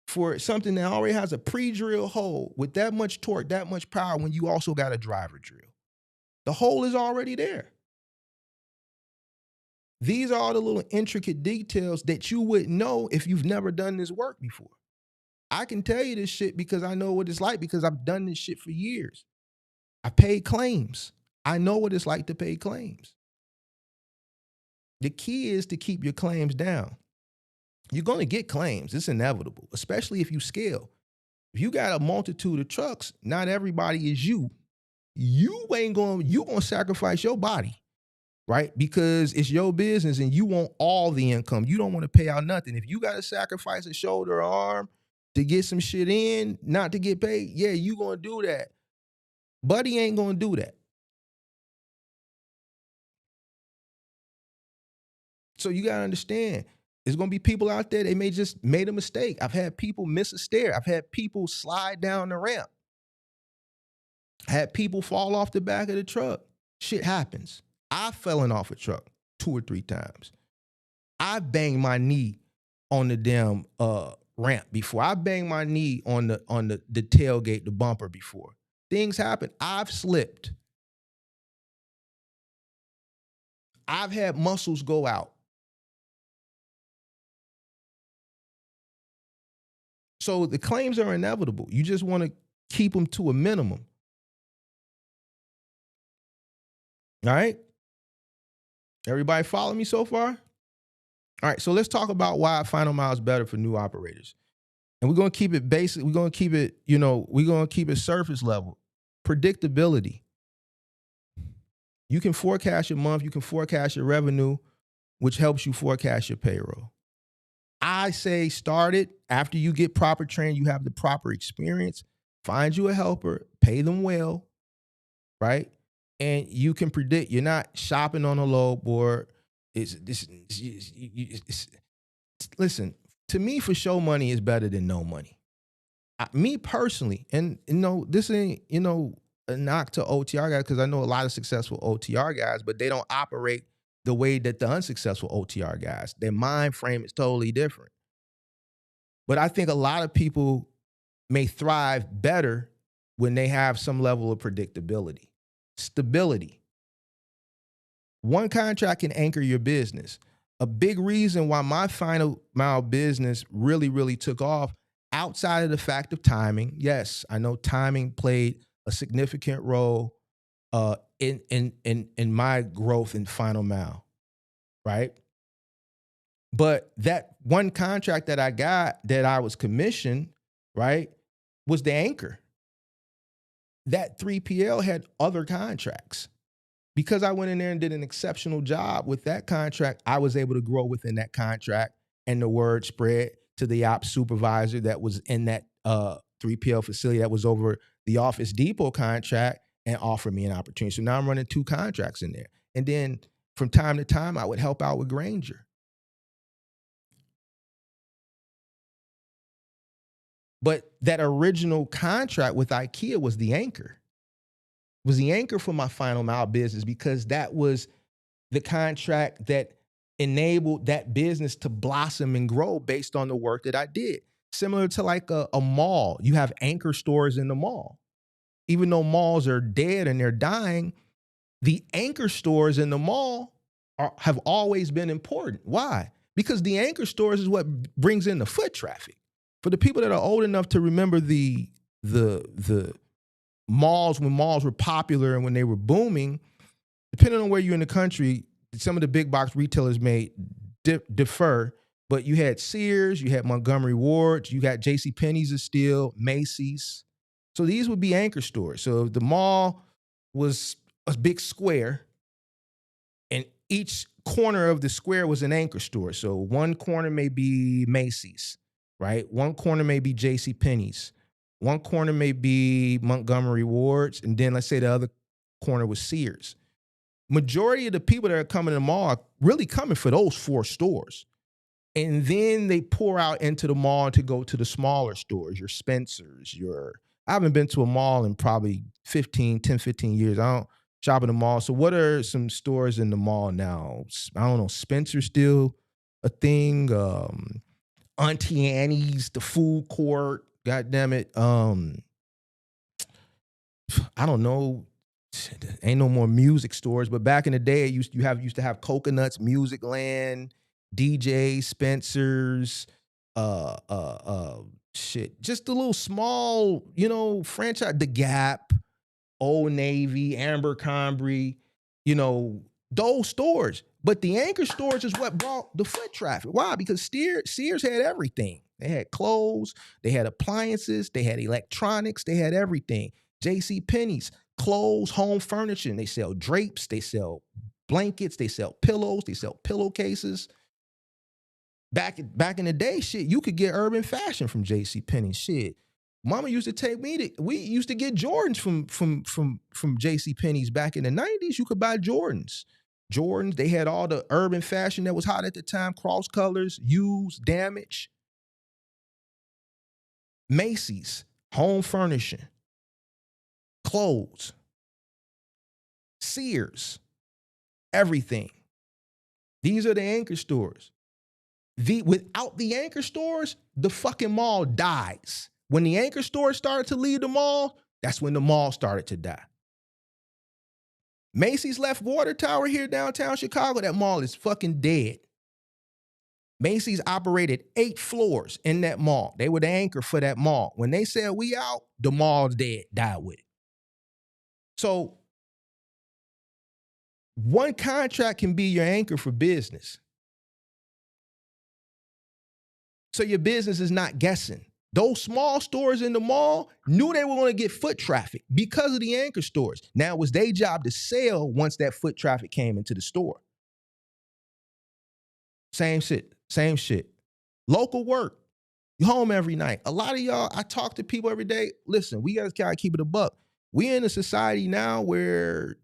for something that already has a pre-drill hole with that much torque, that much power, when you also got a driver drill? The hole is already there. These are all the little intricate details that you wouldn't know if you've never done this work before. I can tell you this shit because I know what it's like because I've done this shit for years. I paid claims. I know what it's like to pay claims. The key is to keep your claims down. You're going to get claims. It's inevitable, especially if you scale. If you got a multitude of trucks, not everybody is you. You're going to sacrifice your body, right? Because it's your business and you want all the income. You don't want to pay out nothing. If you got to sacrifice a shoulder or arm to get some shit in, not to get paid, yeah, you going to do that. Buddy ain't going to do that. So you got to understand, there's going to be people out there, they may just made a mistake. I've had people miss a stair. I've had people slide down the ramp. I had people fall off the back of the truck. Shit happens. I've fallen off a truck 2 or 3 times. I banged my knee on the damn ramp before. I banged my knee on the tailgate, the bumper before. Things happen. I've slipped. I've had muscles go out. So the claims are inevitable. You just want to keep them to a minimum. All right? Everybody follow me so far? All right, so let's talk about why Final Mile is better for new operators. And we're going to keep it basic. We're going to keep it, we're going to keep it surface level. Predictability. You can forecast your month. You can forecast your revenue, which helps you forecast your payroll. I say start it after you get proper training, you have the proper experience, find you a helper, pay them well, right? And you can predict. You're not shopping on a load board. Listen, to me, for show money is better than no money. Me personally, and this ain't, a knock to OTR guys, because I know a lot of successful OTR guys, but they don't operate the way that the unsuccessful OTR guys. Their mind frame is totally different. But I think a lot of people may thrive better when they have some level of predictability, stability. One contract can anchor your business. A big reason why my Final Mile business really, really took off, outside of the fact of timing. Yes, I know timing played a significant role in my growth in Final Mile, right? But that one contract that I got, that I was commissioned, right, was the anchor. That 3PL had other contracts. Because I went in there and did an exceptional job with that contract, I was able to grow within that contract, and the word spread to the ops supervisor that was in that 3PL facility that was over the Office Depot contract, and offered me an opportunity. So now I'm running 2 contracts in there. And then from time to time, I would help out with Granger. But that original contract with IKEA was the anchor. Was the anchor for my Final Mile business, because that was the contract that enabled that business to blossom and grow based on the work that I did. Similar to like a mall. You have anchor stores in the mall. Even though malls are dead and they're dying, the anchor stores in the mall have always been important. Why? Because the anchor stores is what brings in the foot traffic. For the people that are old enough to remember the malls, when malls were popular and when they were booming, depending on where you're in the country, some of the big box retailers may defer, but you had Sears, you had Montgomery Ward, you got J.C. Penney's is still, Macy's. So these would be anchor stores. So if the mall was a big square, and each corner of the square was an anchor store. So one corner may be Macy's, right? One corner may be J.C. Penney's. One corner may be Montgomery Ward's, and then let's say the other corner was Sears. Majority of the people that are coming to the mall are really coming for those 4 stores. And then they pour out into the mall to go to the smaller stores, your Spencer's, I haven't been to a mall in probably 15 years. I don't shop in the mall. So what are some stores in the mall now? I don't know, Spencer's still a thing. Auntie Annie's, the food court, God damn it. I don't know. Ain't no more music stores, but back in the day, used to have Coconuts, Music Land, DJ, Spencer's, shit. Just a little small, franchise. The Gap, Old Navy, Abercrombie, those stores. But the anchor stores is what brought the foot traffic. Why? Because Sears had everything. They had clothes, they had appliances, they had electronics, they had everything. J.C. Penney's, clothes, home furniture. They sell drapes, they sell blankets, they sell pillows, they sell pillowcases. Back in the day, shit, you could get urban fashion from J.C. Penney. Shit, Mama used to take me we used to get Jordans from J.C. Penney's back in the 90s. You could buy Jordans. They had all the urban fashion that was hot at the time, cross colors, used, damage. Macy's, home furnishing, clothes, Sears, everything. These are the anchor stores. Without the anchor stores, the fucking mall dies. When the anchor stores started to leave the mall, that's when the mall started to die. Macy's left Water Tower here downtown Chicago. That mall is fucking dead. Macy's operated 8 floors in that mall. They were the anchor for that mall. When they said we out, the mall's dead, died with it. So one contract can be your anchor for business. So your business is not guessing. Those small stores in the mall knew they were going to get foot traffic because of the anchor stores. Now it was their job to sell once that foot traffic came into the store. Same shit. Local work. You home every night. A lot of y'all, I talk to people every day. Listen, we guys gotta keep it a buck. We in a society now where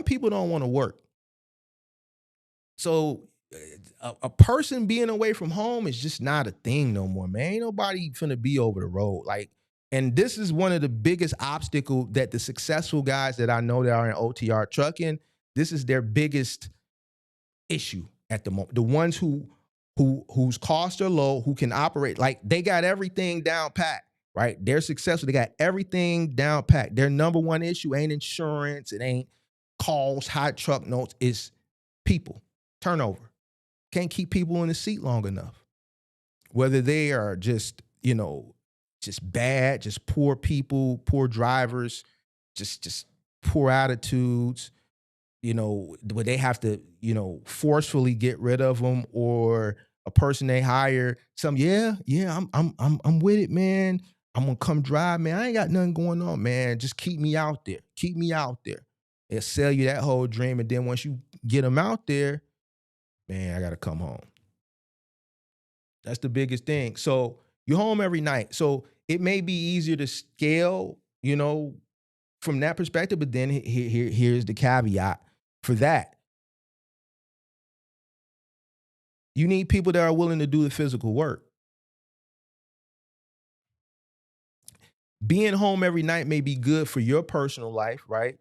people don't want to work. So a person being away from home is just not a thing no more, man. Ain't nobody finna be over the road. And this is one of the biggest obstacles that the successful guys that I know that are in OTR trucking, this is their biggest issue at the moment. The ones whose costs are low, who can operate, they got everything down pat, right? They're successful. They got everything down pat. Their number one issue ain't insurance. It ain't calls, high truck notes. It's people, turnover. Can't keep people in the seat long enough. Whether they are just bad, just poor people, poor drivers, just poor attitudes, where they have to, forcefully get rid of them, or a person they hire, I'm with it, man. I'm gonna come drive, man. I ain't got nothing going on, man. Just keep me out there. Keep me out there. They'll sell you that whole dream, and then once you get them out there, man, I gotta come home. That's the biggest thing. So you're home every night. So it may be easier to scale, from that perspective, but then here's the caveat for that. You need people that are willing to do the physical work. Being home every night may be good for your personal life, right?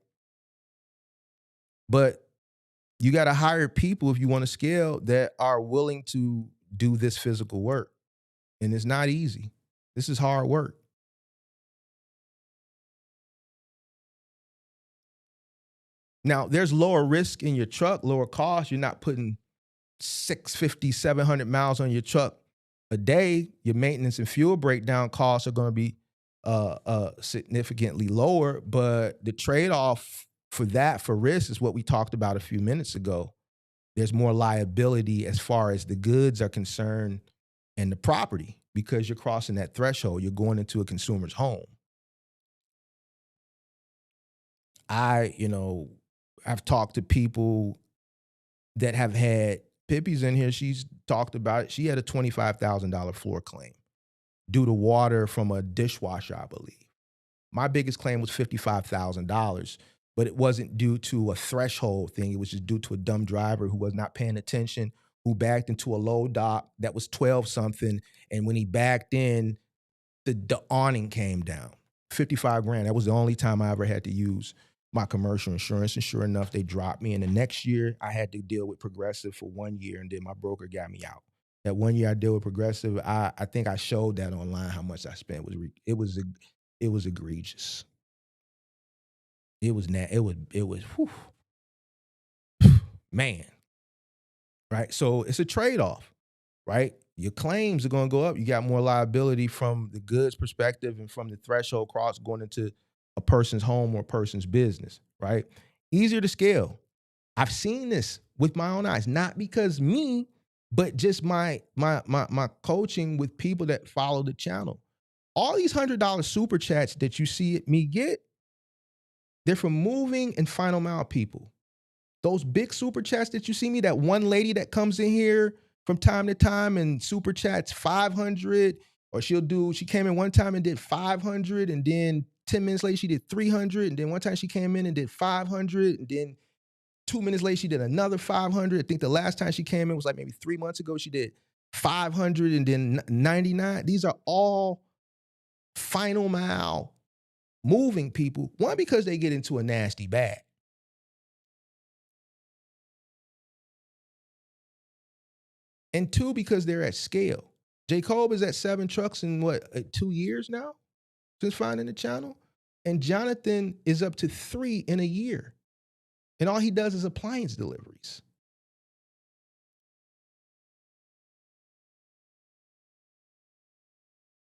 But you got to hire people, if you want to scale, that are willing to do this physical work. And it's not easy. This is hard work. Now, there's lower risk in your truck, lower cost. You're not putting 650, 700 miles on your truck a day. Your maintenance and fuel breakdown costs are going to be significantly lower. But the trade-off for risk is what we talked about a few minutes ago. There's more liability as far as the goods are concerned and the property, because you're crossing that threshold. You're going into a consumer's home. I've talked to people that have had Pippi's in here. She's talked about it. She had a $25,000 floor claim due to water from a dishwasher, I believe. My biggest claim was $55,000, but it wasn't due to a threshold thing. It was just due to a dumb driver who was not paying attention, who backed into a low dock that was 12 something. And when he backed in, the awning came down. 55 grand. That was the only time I ever had to use my commercial insurance. And sure enough, they dropped me. And the next year I had to deal with Progressive for 1 year. And then my broker got me out. That 1 year I deal with Progressive, I think I showed that online how much I spent. It was egregious. It was whew. Man. Right? So it's a trade-off, right? Your claims are going to go up. You got more liability from the goods perspective and from the threshold cross going into a person's home or a person's business, right? Easier to scale. I've seen this with my own eyes, not because me, but just my coaching with people that follow the channel. All these $100 super chats that you see me get, they're from moving and final mile people. Those big super chats that you see me, that one lady that comes in here from time to time and super chats 500, or she came in one time and did 500, and then 10 minutes later she did 300, and then one time she came in and did 500, and then 2 minutes later she did another 500. I think the last time she came in was like maybe 3 months ago. She did 500 and then 99. These are all final mile moving people. One, because they get into a nasty bag. And two, because they're at scale. Jacob is at 7 trucks in 2 years now since finding the channel? And Jonathan is up to 3 in a year. And all he does is appliance deliveries.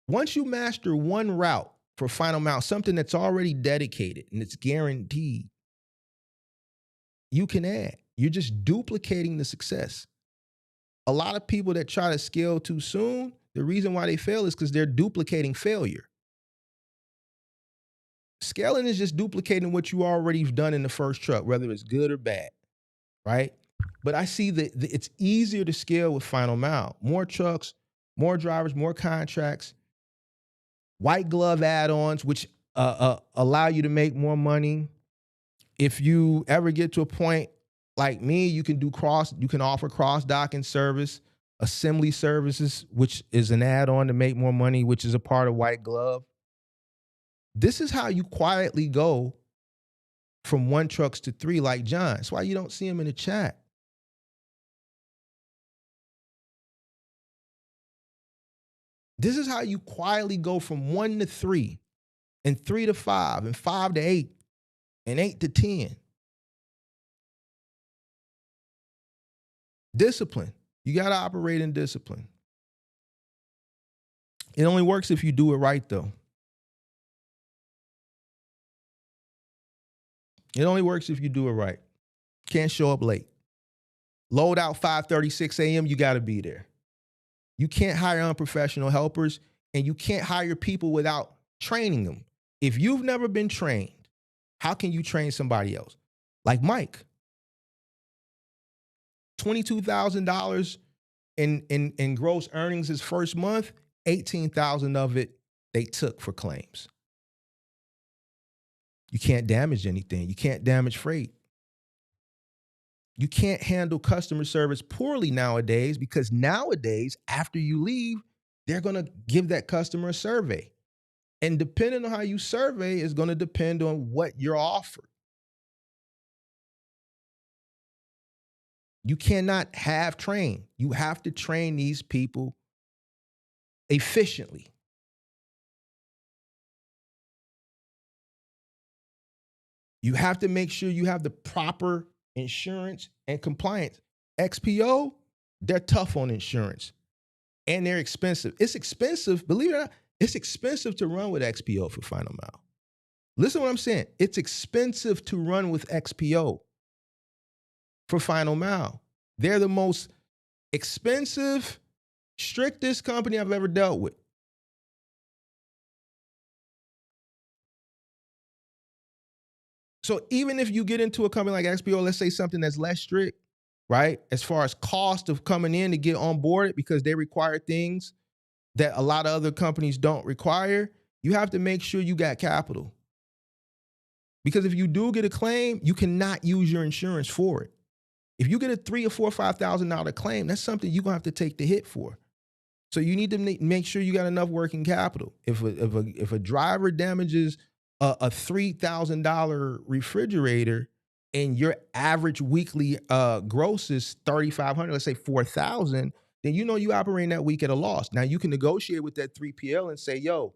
Once you master one route for final mile, something that's already dedicated and it's guaranteed, you can add. You're just duplicating the success. A lot of people that try to scale too soon, the reason why they fail is because they're duplicating failure. Scaling is just duplicating what you already done in the first truck, whether it's good or bad, right? But I see that it's easier to scale with final mile. More trucks, more drivers, more contracts, white glove add-ons, which allow you to make more money. If you ever get to a point like me, you can offer cross-docking service, assembly services, which is an add-on to make more money, which is a part of white glove. This is how you quietly go from 1 trucks to 3 like John. That's why you don't see him in the chat. This is how you quietly go from 1 to 3 and 3 to 5 and 5 to 8 and 8 to 10. Discipline. You got to operate in discipline. It only works if you do it right, though. It only works if you do it right. Can't show up late. Load out 5:30, 6 a.m., you got to be there. You can't hire unprofessional helpers, and you can't hire people without training them. If you've never been trained, how can you train somebody else? Like Mike. $22,000 in gross earnings his first month, 18,000 of it they took for claims. You can't damage anything. You can't damage freight. You can't handle customer service poorly nowadays, because nowadays, after you leave, they're going to give that customer a survey. And depending on how you survey is going to depend on what you're offered. You cannot have train. You have to train these people efficiently. You have to make sure you have the proper insurance and compliance. XPO, they're tough on insurance and they're expensive. It's expensive, believe it or not. It's expensive to run with XPO for final mile. Listen to what I'm saying. It's expensive to run with XPO for final mile. They're the most expensive, strictest company I've ever dealt with. So even if you get into a company like XPO, let's say something that's less strict, right? As far as cost of coming in to get on board because they require things that a lot of other companies don't require, you have to make sure you got capital. Because if you do get a claim, you cannot use your insurance for it. If you get a $3,000 or $4,000 or $5,000 claim, that's something you're gonna have to take the hit for. So you need to make sure you got enough working capital. If a driver damages a $3,000 refrigerator and your average weekly gross is $3,500, let's say $4,000, then you know you operating that week at a loss. Now you can negotiate with that 3PL and say, yo,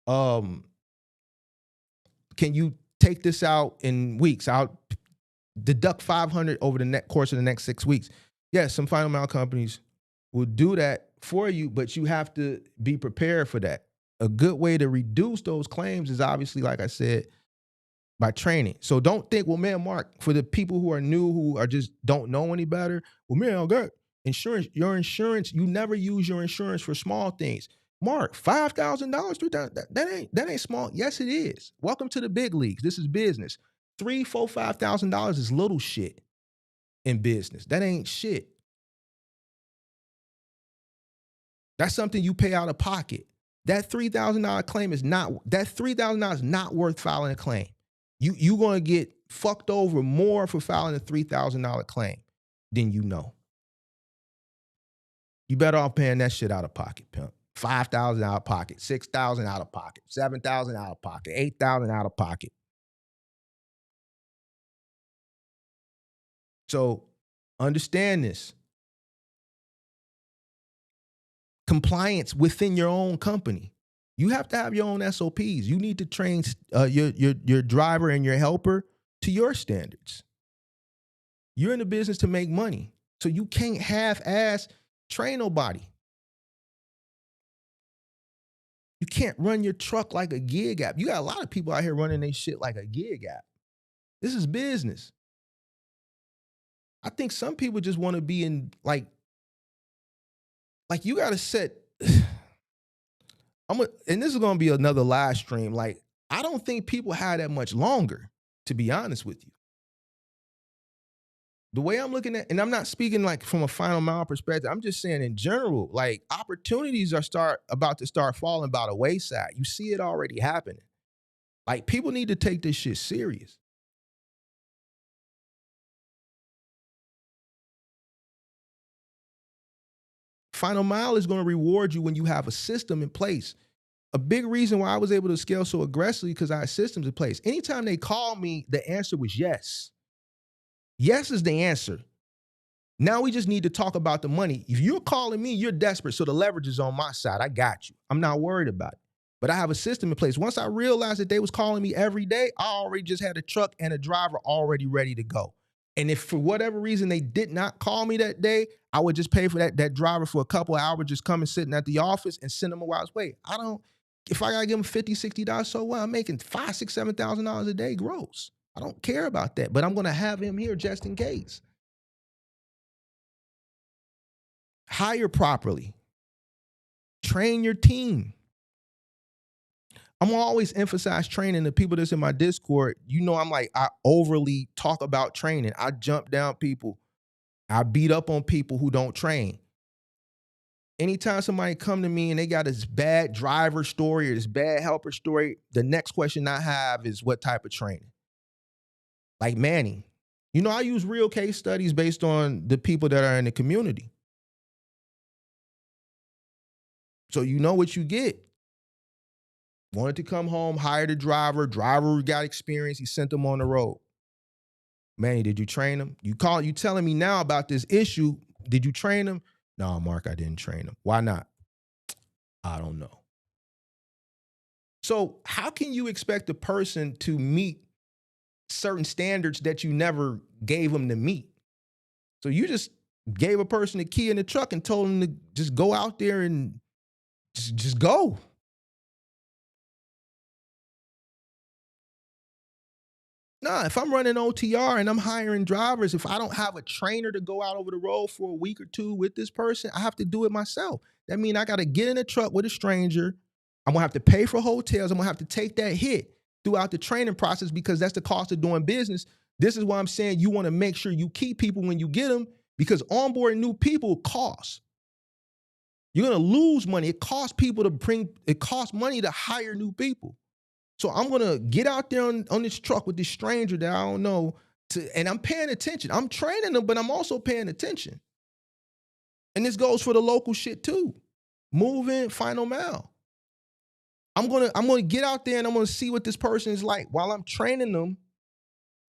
can you take this out in weeks? I'll deduct $500 over the course of the next 6 weeks. Yes, some final mile companies will do that for you, but you have to be prepared for that. A good way to reduce those claims is obviously, like I said, by training. So don't think, well, man, Mark, for the people who are new, who are just don't know any better, well, man, I got insurance. Your insurance, you never use your insurance for small things. Mark, $5,000, $3,000, that ain't small. Yes, it is. Welcome to the big leagues. This is business. $3,000, $4,000, $5,000 is little shit in business. That ain't shit. That's something you pay out of pocket. That $3,000 claim is not, that $3,000 is not worth filing a claim. You're going to get fucked over more for filing a $3,000 claim than you know. You better off paying that shit out of pocket, pimp. $5,000 out of pocket, $6,000 out of pocket, $7,000 out of pocket, $8,000 out of pocket. So understand this. Compliance within your own company. You have to have your own SOPs. You need to train your driver and your helper to your standards. You're in the business to make money. So you can't half-ass train nobody. You can't run your truck like a gig app. You got a lot of people out here running their shit like a gig app. This is business. I think some people just want to be in like you got to set, and this is going to be another live stream. Like, I don't think people have that much longer, to be honest with you. The way I'm looking at, and I'm not speaking like from a final mile perspective, I'm just saying in general, like opportunities are about to start falling by the wayside. You see it already happening. Like people need to take this shit serious. Final mile is going to reward you when you have a system in place. A big reason why I was able to scale so aggressively because I had systems in place. Anytime they called me, the answer was yes. Yes is the answer. Now we just need to talk about the money. If you're calling me, you're desperate. So the leverage is on my side. I got you. I'm not worried about it. But I have a system in place. Once I realized that they was calling me every day, I already just had a truck and a driver already ready to go. And if for whatever reason they did not call me that day, I would just pay for that driver for a couple of hours, just coming sitting at the office and send them a while's way. If I gotta give them $50, $60, so what? I'm making $5,000, $6,000, $7,000 a day gross. I don't care about that, but I'm gonna have him here just in case. Hire properly. Train your team. I'm gonna always emphasize training. The people that's in my Discord, you know, I overly talk about training. I jump down people. I beat up on people who don't train. Anytime somebody come to me and they got this bad driver story or this bad helper story, the next question I have is what type of training? Like Manny. You know, I use real case studies based on the people that are in the community. So you know what you get. Wanted to come home, hired a driver who got experience, he sent them on the road. Manny, did you train him? You telling me now about this issue, did you train him? No, Mark, I didn't train him. Why not? I don't know. So how can you expect a person to meet certain standards that you never gave them to meet? So you just gave a person a key in the truck and told them to just go out there and just go. Nah, if I'm running OTR and I'm hiring drivers, if I don't have a trainer to go out over the road for a week or two with this person, I have to do it myself. That means I got to get in a truck with a stranger. I'm going to have to pay for hotels. I'm going to have to take that hit throughout the training process because that's the cost of doing business. This is why I'm saying you want to make sure you keep people when you get them because onboarding new people costs. You're going to lose money. It costs it costs money to hire new people. So I'm going to get out there on this truck with this stranger that I don't know, and I'm paying attention. I'm training them, but I'm also paying attention. And this goes for the local shit too. Moving, final mile. I'm gonna get out there and I'm gonna see what this person is like. While I'm training them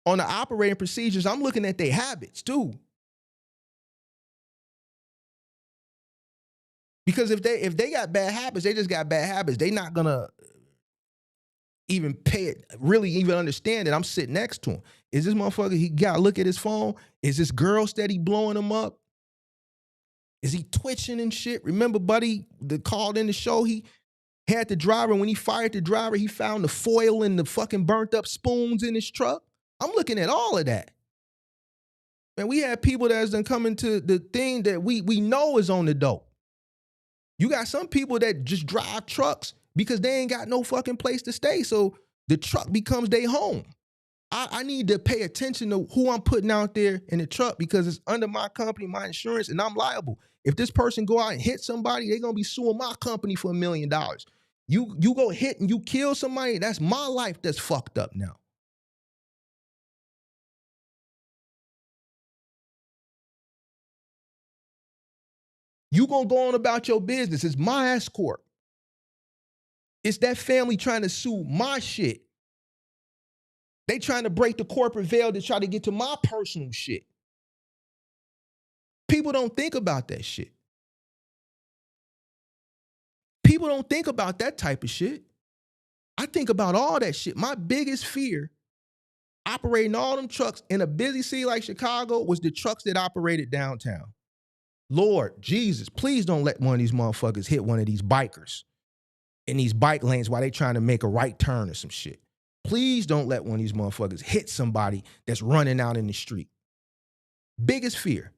on the operating procedures, I'm looking at their habits too. Because if they got bad habits, they just got bad habits. They're not gonna even pay it, really even understand that I'm sitting next to him. Is this motherfucker, he got to look at his phone? Is this girl steady blowing him up? Is he twitching and shit? Remember, buddy, that called in the show, he had the driver, when he fired the driver, he found the foil and the fucking burnt up spoons in his truck. I'm looking at all of that. Man, we had people that's done come into the thing that we know is on the dope. You got some people that just drive trucks because they ain't got no fucking place to stay. So the truck becomes their home. I need to pay attention to who I'm putting out there in the truck because it's under my company, my insurance, and I'm liable. If this person go out and hit somebody, they're going to be suing my company for $1 million. You go hit and you kill somebody, that's my life that's fucked up now. You going to go on about your business. It's my S Corp. It's that family trying to sue my shit. They trying to break the corporate veil to try to get to my personal shit. People don't think about that shit. People don't think about that type of shit. I think about all that shit. My biggest fear operating all them trucks in a busy city like Chicago was the trucks that operated downtown. Lord Jesus, please don't let one of these motherfuckers hit one of these bikers in these bike lanes while they trying to make a right turn or some shit. Please don't let one of these motherfuckers hit somebody that's running out in the street. Biggest fear.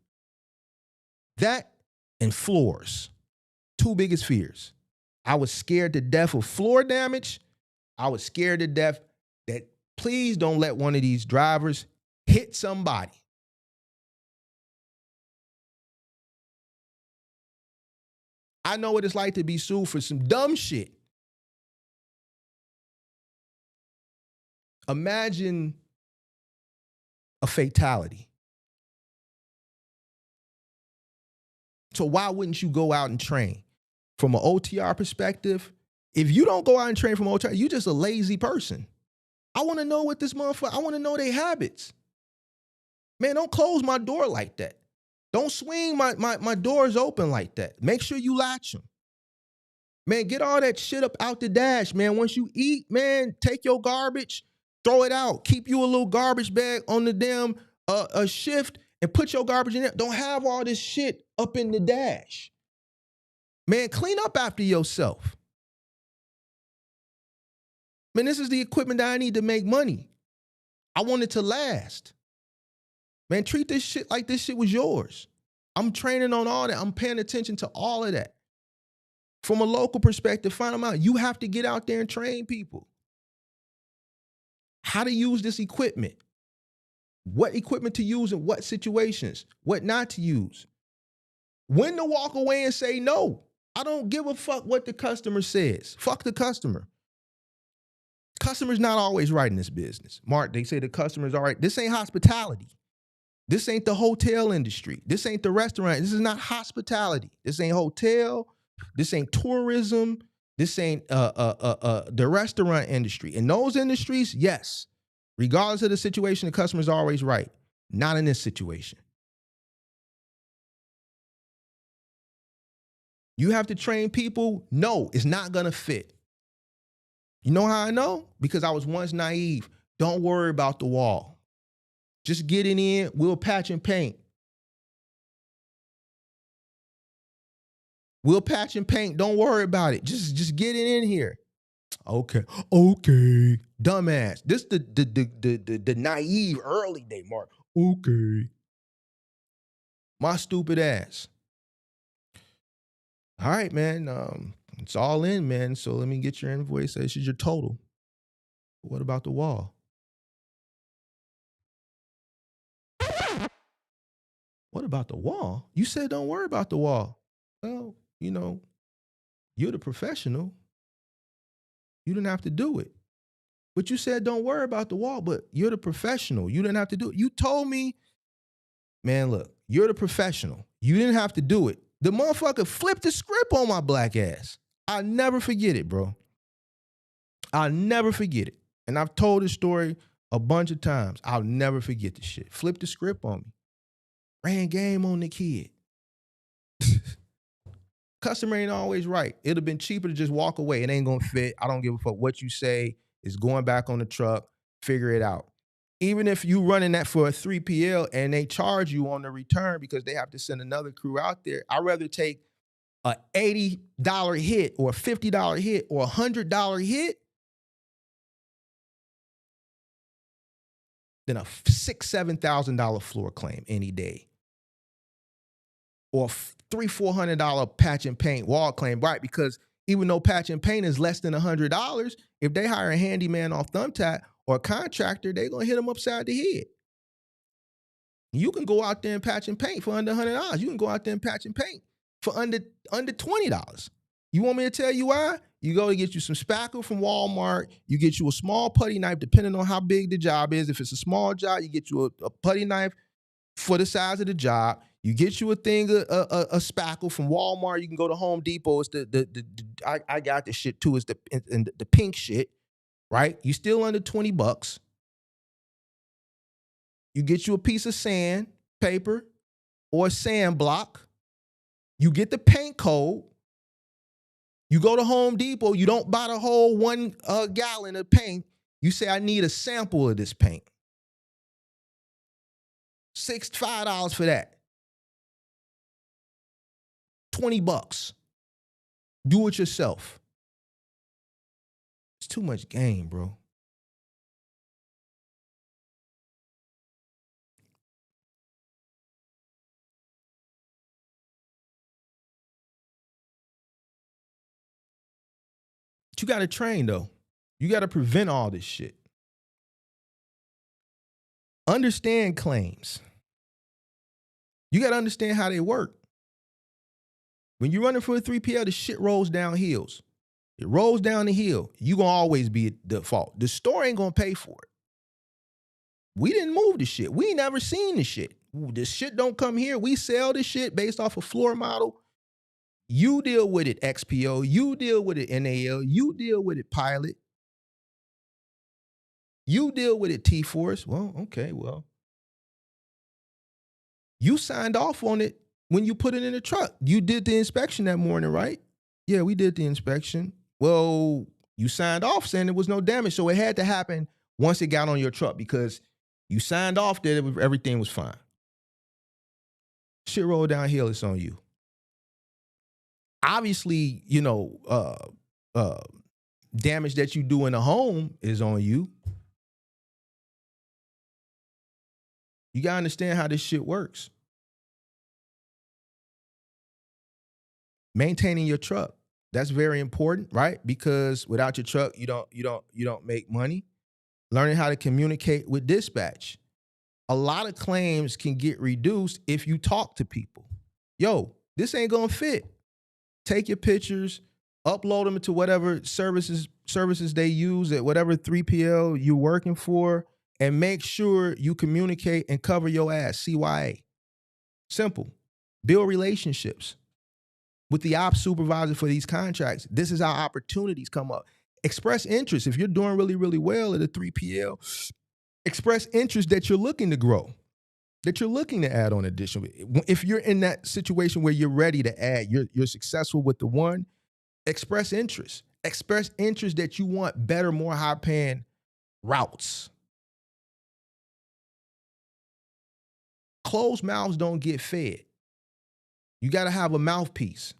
That and floors. Two biggest fears. I was scared to death of floor damage. I was scared to death that please don't let one of these drivers hit somebody. I know what it's like to be sued for some dumb shit. Imagine a fatality. So why wouldn't you go out and train? From an OTR perspective, if you don't go out and train from OTR, you just a lazy person. I want to know what this motherfucker, I want to know their habits. Man, don't close my door like that. Don't swing my doors open like that. Make sure you latch them. Man, get all that shit up out the dash, man. Once you eat, man, take your garbage, throw it out. Keep you a little garbage bag on the damn shift and put your garbage in there. Don't have all this shit up in the dash. Man, clean up after yourself. Man, this is the equipment that I need to make money. I want it to last. Man, treat this shit like this shit was yours. I'm training on all that. I'm paying attention to all of that. From a local perspective, find them out. You have to get out there and train people. How to use this equipment. What equipment to use in what situations. What not to use. When to walk away and say no. I don't give a fuck what the customer says. Fuck the customer. Customer's not always right in this business. Mark, they say the customer's all right. This ain't hospitality. This ain't the hotel industry. This ain't the restaurant. This is not hospitality. This ain't hotel. This ain't tourism. This ain't the restaurant industry. In those industries, yes. Regardless of the situation, the customer's always right. Not in this situation. You have to train people. No, it's not going to fit. You know how I know? Because I was once naive. Don't worry about the wall. Just get it in. We'll patch and paint. We'll patch and paint. Don't worry about it. Just get it in here. Okay, dumbass. This the naive early day Mark. Okay, my stupid ass. All right, man. It's all in, man. So let me get your invoice. This is your total. What about the wall? What about the wall? You said don't worry about the wall. Well, you're the professional. You didn't have to do it. But you said don't worry about the wall, but you're the professional. You didn't have to do it. You told me, man, look, you're the professional. You didn't have to do it. The motherfucker flipped the script on my black ass. I'll never forget it, bro. I'll never forget it. And I've told this story a bunch of times. I'll never forget this shit. Flipped the script on me. Ran game on the kid. Customer ain't always right. It'd have been cheaper to just walk away. It ain't gonna fit. I don't give a fuck what you say. It's going back on the truck. Figure it out. Even if you running that for a 3PL and they charge you on the return because they have to send another crew out there, I'd rather take a $80 hit or a $50 hit or a $100 hit than a $6,000-$7,000 floor claim any day. Or $300-$400 patch and paint wall claim, right? Because even though patch and paint is less than $100, if they hire a handyman off Thumbtack or a contractor, they're gonna hit them upside the head. You can go out there and patch and paint for under $100. You can go out there and patch and paint for under $20. You want me to tell you why? You go to get you some spackle from Walmart. You get you a small putty knife, depending on how big the job is. If it's a small job, you get you a putty knife for the size of the job. You get you a thing, a spackle from Walmart. You can go to Home Depot. It's I got this shit too. It's the pink shit, right? You still under $20. You get you a piece of sand paper or a sand block. You get the paint code. You go to Home Depot. You don't buy the whole 1 gallon of paint. You say, I need a sample of this paint. $5 for that. $20. Do it yourself. It's too much game, bro. But you got to train, though. You got to prevent all this shit. Understand claims. You got to understand how they work. When you're running for a 3PL, the shit rolls down hills. It rolls down the hill. You're going to always be at the fault. The store ain't going to pay for it. We didn't move the shit. We ain't never seen the shit. This shit don't come here. We sell this shit based off a floor model. You deal with it, XPO. You deal with it, NAL. You deal with it, Pilot. You deal with it, T-Force. Well, okay, well. You signed off on it when you put it in the truck. You did the inspection that morning, right? Yeah, we did the inspection. Well, you signed off saying there was no damage, so it had to happen once it got on your truck because you signed off that everything was fine. Shit rolled downhill, it's on you. Obviously, damage that you do in the home is on you. You gotta understand how this shit works. Maintaining your truck, that's very important, right? Because without your truck, you don't make money. Learning how to communicate with dispatch. A lot of claims can get reduced if you talk to people. Yo, this ain't gonna fit. Take your pictures, upload them to whatever services they use at whatever 3PL you're working for, and make sure you communicate and cover your ass, CYA. Simple. Build relationships with the ops supervisor for these contracts. This is how opportunities come up. Express interest. If you're doing really, really well at a 3PL, express interest that you're looking to grow, that you're looking to add on additional. If you're in that situation where you're ready to add, you're successful with the one, express interest. Express interest that you want better, more high-paying routes. Closed mouths don't get fed. You got to have a mouthpiece.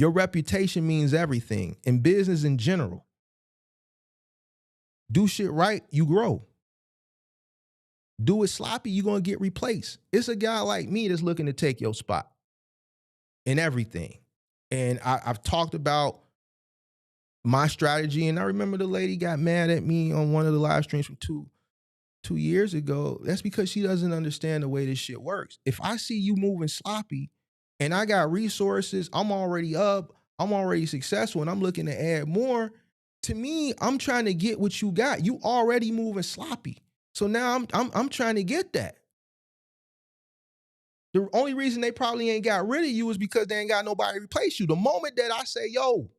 Your reputation means everything in business in general. Do shit right, you grow. Do it sloppy, you're going to get replaced. It's a guy like me that's looking to take your spot in everything. And I've talked about my strategy, and I remember the lady got mad at me on one of the live streams from two years ago. That's because she doesn't understand the way this shit works. If I see you moving sloppy and I got resources, I'm already up, I'm already successful, and I'm looking to add more, to me, I'm trying to get what you got. You already moving sloppy. So now I'm trying to get that. The only reason they probably ain't got rid of you is because they ain't got nobody to replace you. The moment that I say, yo,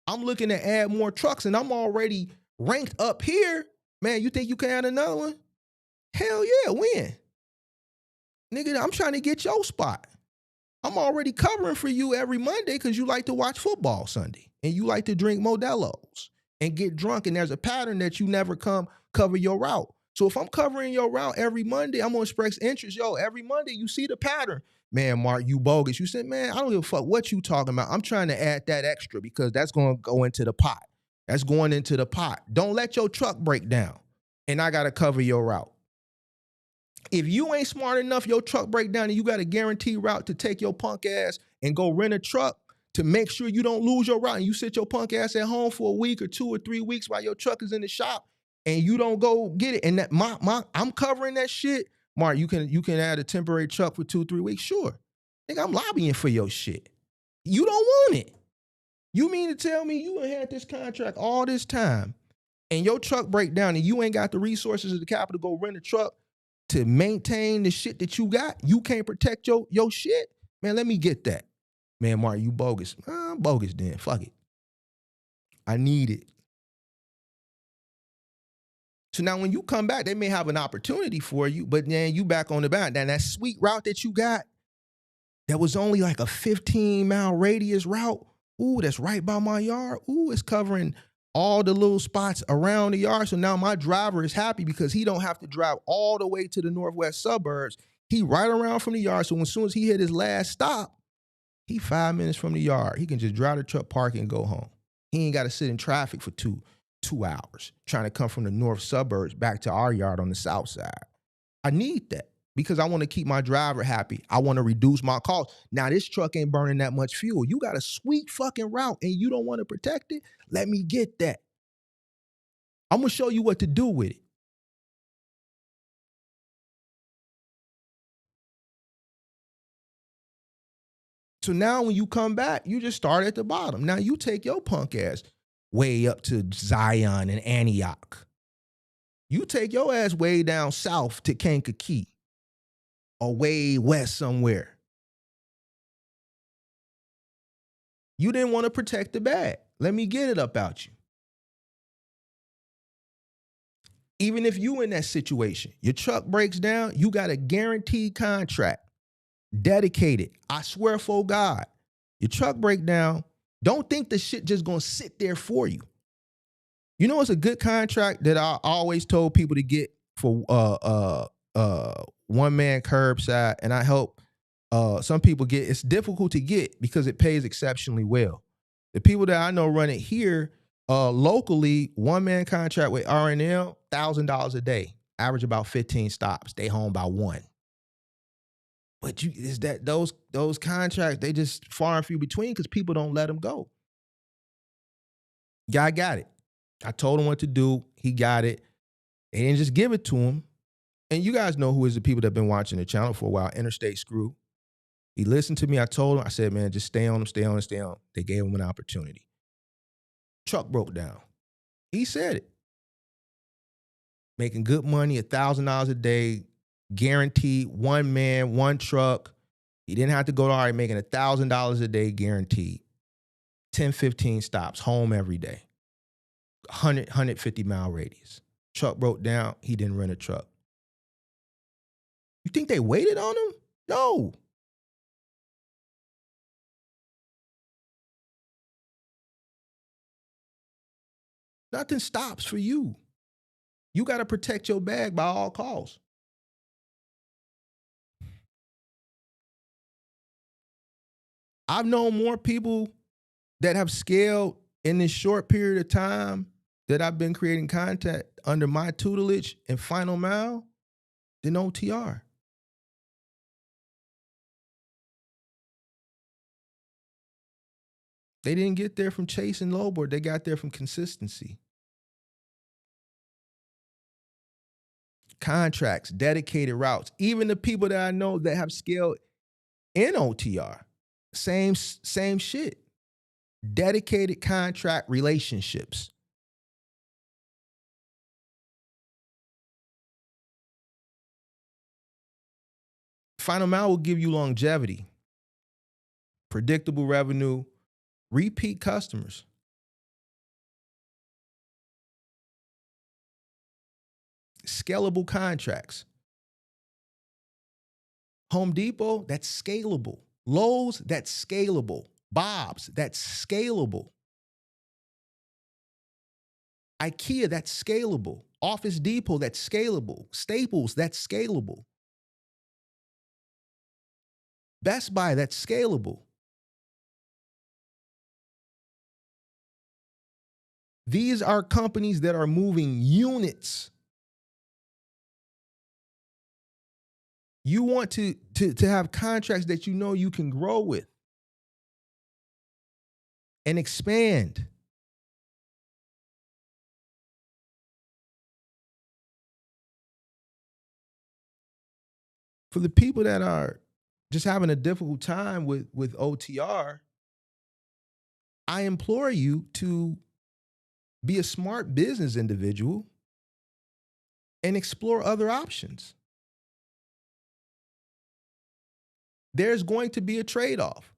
I'm looking to add more trucks and I'm already ranked up here, man, you think you can add another one? Hell yeah, when? Nigga, I'm trying to get your spot. I'm already covering for you every Monday because you like to watch football Sunday and you like to drink Modelo's and get drunk, and there's a pattern that you never come cover your route. So if I'm covering your route every Monday, I'm gonna express interest. Yo, every Monday you see the pattern. Man, Mark, you bogus. You said, man, I don't give a fuck what you talking about. I'm trying to add that extra because that's gonna go into the pot. That's going into the pot. Don't let your truck break down and I gotta cover your route. If you ain't smart enough, your truck break down and you got a guaranteed route to take your punk ass and go rent a truck to make sure you don't lose your route, and you sit your punk ass at home for a week or 2 or 3 weeks while your truck is in the shop and you don't go get it, and that I'm covering that shit. Mark, you can add a temporary truck for 2-3 weeks. Sure. Nigga, I'm lobbying for your shit. You don't want it. You mean to tell me you had this contract all this time and your truck break down and you ain't got the resources of the capital to go rent a truck to maintain the shit that you got? You can't protect your shit? Man, let me get that. Man, Mark, you bogus. I'm bogus then. Fuck it. I need it. So now when you come back, they may have an opportunity for you, but then you back on the bound. Now that sweet route that you got, that was only like a 15-mile radius route. Ooh, that's right by my yard. Ooh, it's covering all the little spots around the yard. So now my driver is happy because he don't have to drive all the way to the northwest suburbs. He right around from the yard. So as soon as he hit his last stop, he 5 minutes from the yard. He can just drive the truck, park, and go home. He ain't got to sit in traffic for two hours trying to come from the north suburbs back to our yard on the south side. I need that because I want to keep my driver happy. I want to reduce my costs. Now, this truck ain't burning that much fuel. You got a sweet fucking route and you don't want to protect it? Let me get that. I'm going to show you what to do with it. So now when you come back, you just start at the bottom. Now you take your punk ass way up to Zion and Antioch. You take your ass way down south to Kankakee or way west somewhere. You didn't want to protect the bag. Let me get it up out you. Even if you in that situation, your truck breaks down, you got a guaranteed contract. Dedicated. I swear for God, your truck break down, don't think the shit just gonna sit there for you. You know, it's a good contract that I always told people to get for one man curbside, and I help some people get. It's difficult to get because it pays exceptionally well. The people that I know run it here locally, one man contract with R&L, $1,000 a day, average about 15 stops. They home by 1. But is that those contracts, they just far and few between because people don't let them go. Guy got it. I told him what to do. He got it. They didn't just give it to him. And you guys know who is the people that have been watching the channel for a while, Interstate Screw. He listened to me. I told him, I said, man, just stay on him, stay on him, stay on him. They gave him an opportunity. Truck broke down. He said it. Making good money, $1,000 a day, guaranteed, one man, one truck. He didn't have to go to already making $1,000 a day guaranteed. 10, 15 stops, home every day. 150-mile radius. Truck broke down. He didn't rent a truck. You think they waited on him? No. Nothing stops for you. You got to protect your bag by all costs. I've known more people that have scaled in this short period of time that I've been creating content under my tutelage and Final Mile than OTR. They didn't get there from chasing lowboard. They got there from consistency. Contracts, dedicated routes. Even the people that I know that have scaled in OTR, same shit. Dedicated contract relationships. Final Mile will give you longevity, predictable revenue, repeat customers. Scalable contracts. Home Depot, that's scalable. Lowe's, that's scalable. Bob's, that's scalable. IKEA, that's scalable. Office Depot, that's scalable. Staples, that's scalable. Best Buy, that's scalable. These are companies that are moving units. You want to have contracts that you know you can grow with and expand. For the people that are just having a difficult time with OTR, I implore you to be a smart business individual and explore other options. There's going to be a trade-off.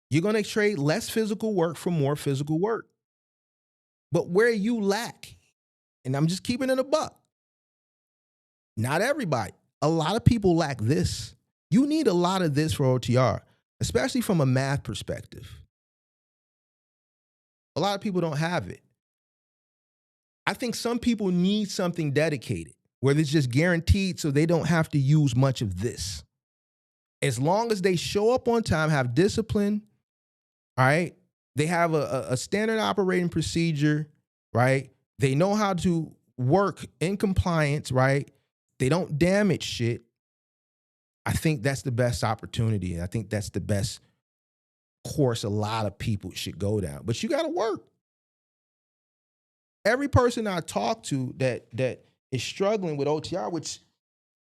You're going to trade less physical work for more physical work. But where you lack, and I'm just keeping it a buck, not everybody, a lot of people lack this. You need a lot of this for OTR, especially from a math perspective. A lot of people don't have it. I think some people need something dedicated, where it's just guaranteed so they don't have to use much of this. As long as they show up on time, have discipline, all right? They have a standard operating procedure, right? They know how to work in compliance, right? They don't damage shit. I think that's the best opportunity. And I think that's the best course a lot of people should go down. But you got to work. Every person I talk to that is struggling with OTR, which,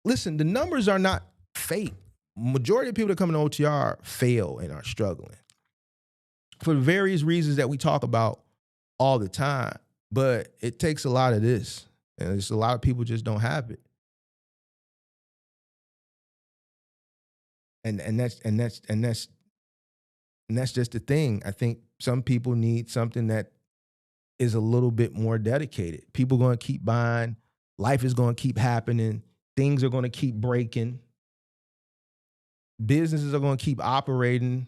listen, the numbers are not fake. Majority of people that come into OTR fail and are struggling for various reasons that we talk about all the time. But it takes a lot of this, and there's a lot of people just don't have it. And that's just the thing. I think some people need something that is a little bit more dedicated. People are going to keep buying. Life is going to keep happening. Things are going to keep breaking. Businesses are going to keep operating.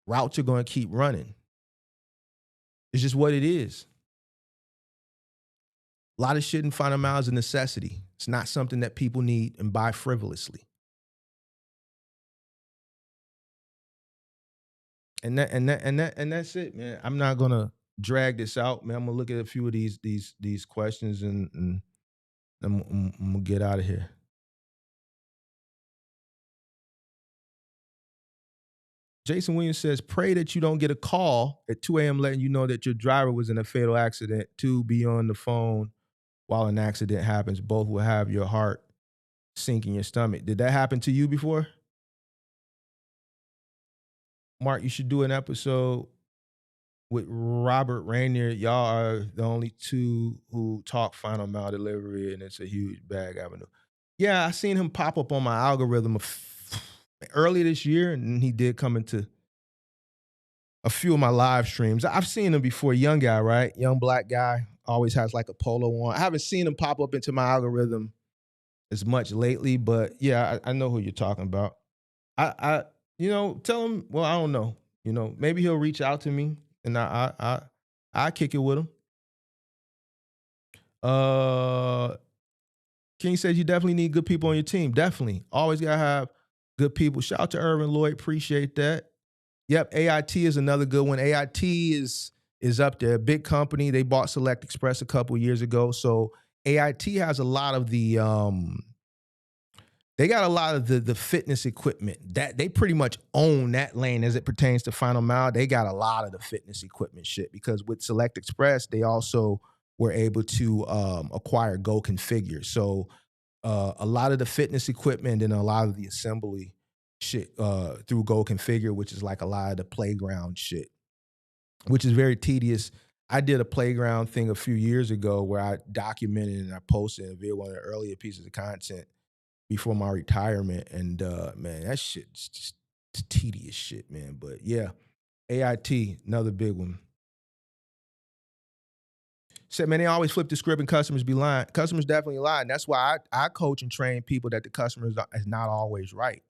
Routes are going to keep running. It's just what it is. A lot of shit in Final Mile is a necessity. It's not something that people need and buy frivolously. And that's it, man. I'm not gonna drag this out, man. I'm gonna look at a few of these questions and I'm gonna get out of here. Jason Williams says, pray that you don't get a call at 2 a.m. letting you know that your driver was in a fatal accident. 2, be on the phone while an accident happens. Both will have your heart sink in your stomach. Did that happen to you before? Mark, you should do an episode with Robert Rainier. Y'all are the only two who talk Final Mile delivery, and it's a huge bag avenue. Yeah, I seen him pop up on my algorithm early this year, and he did come into a few of my live streams. I've seen him before. Young guy, right? Young black guy. Always has like a polo on. I haven't seen him pop up into my algorithm as much lately, but yeah, I know who you're talking about. I tell him, well, I don't know. Maybe he'll reach out to me and I kick it with him. King says you definitely need good people on your team. Definitely. Always gotta have good people. Shout out to Irvin Lloyd. Appreciate that. Yep, AIT is another good one. AIT is up there. Big company. They bought Select Express a couple years ago. So AIT has a lot of the they got a lot of the fitness equipment. That they pretty much own that lane as it pertains to Final Mile. They got a lot of the fitness equipment shit because with Select Express, they also were able to acquire Go Configure. So a lot of the fitness equipment and a lot of the assembly shit through Go Configure, which is like a lot of the playground shit, which is very tedious. I did a playground thing a few years ago where I documented and I posted and viewed one of the earlier pieces of content before my retirement. And man, that shit's just tedious shit, man. But yeah, AIT, another big one. Said, man, they always flip the script and customers be lying. Customers definitely lie. And that's why I coach and train people that the customer is not always right.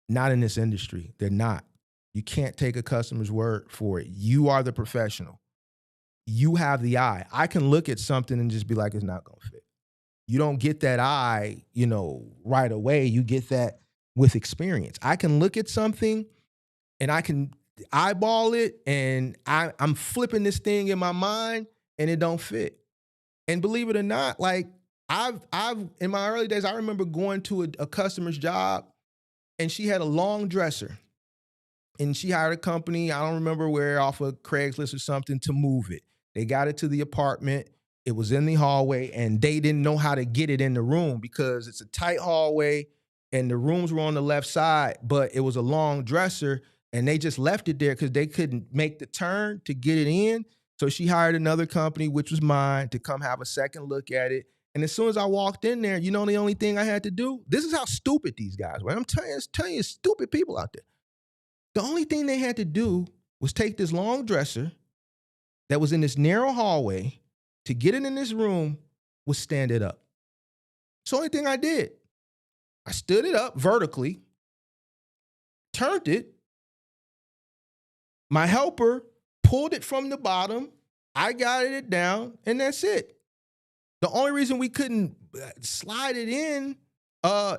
Not in this industry. They're not. You can't take a customer's word for it. You are the professional. You have the eye. I can look at something and just be like, it's not going to fit. You don't get that eye, right away. You get that with experience. I can look at something and I can eyeball it and I'm flipping this thing in my mind and it don't fit. And believe it or not, like I've in my early days, I remember going to a customer's job and she had a long dresser and she hired a company, I don't remember where, off of Craigslist or something, to move it. They got it to the apartment. It was in the hallway and they didn't know how to get it in the room because it's a tight hallway and the rooms were on the left side, but it was a long dresser and they just left it there because they couldn't make the turn to get it in. So she hired another company, which was mine, to come have a second look at it. And as soon as I walked in there, the only thing I had to do, this is how stupid these guys were. I'm telling you, stupid people out there. The only thing they had to do was take this long dresser that was in this narrow hallway to get it in this room, was stand it up. It's the only thing I did. I stood it up vertically, turned it. My helper pulled it from the bottom. I got it down, and that's it. The only reason we couldn't slide it in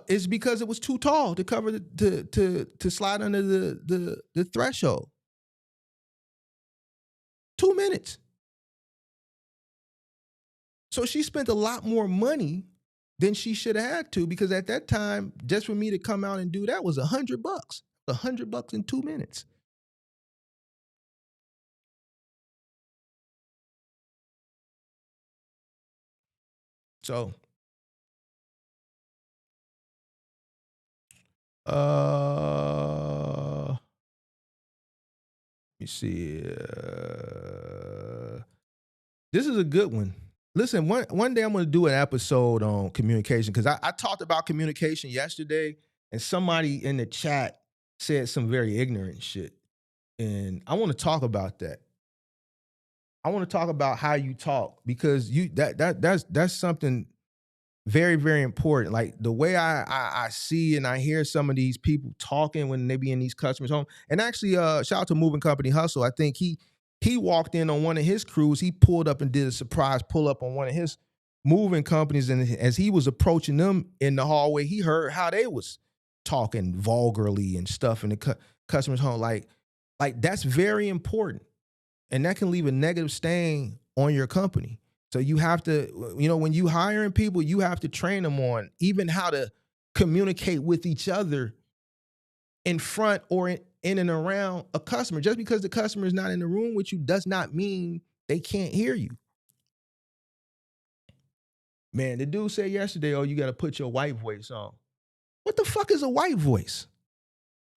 is because it was too tall to cover to slide under the threshold. 2 minutes. So she spent a lot more money than she should have had to, because at that time, just for me to come out and do that was $100. $100 in 2 minutes. So, let me see. This is a good one. Listen, one day I'm going to do an episode on communication, because I talked about communication yesterday, and somebody in the chat said some very ignorant shit. And I want to talk about that. I want to talk about how you talk, because that's something very, very important. Like the way I see and I hear some of these people talking when they be in these customers' home. And actually, shout out to Moving Company Hustle. I think he walked in on one of his crews. He pulled up and did a surprise pull up on one of his moving companies. And as he was approaching them in the hallway, he heard how they was talking vulgarly and stuff in the customer's home. Like that's very important. And that can leave a negative stain on your company. So you have to, when you hiring people, you have to train them on even how to communicate with each other in front or in and around a customer. Just because the customer is not in the room with you does not mean they can't hear you. Man, the dude said yesterday, oh, you got to put your white voice on. What the fuck is a white voice?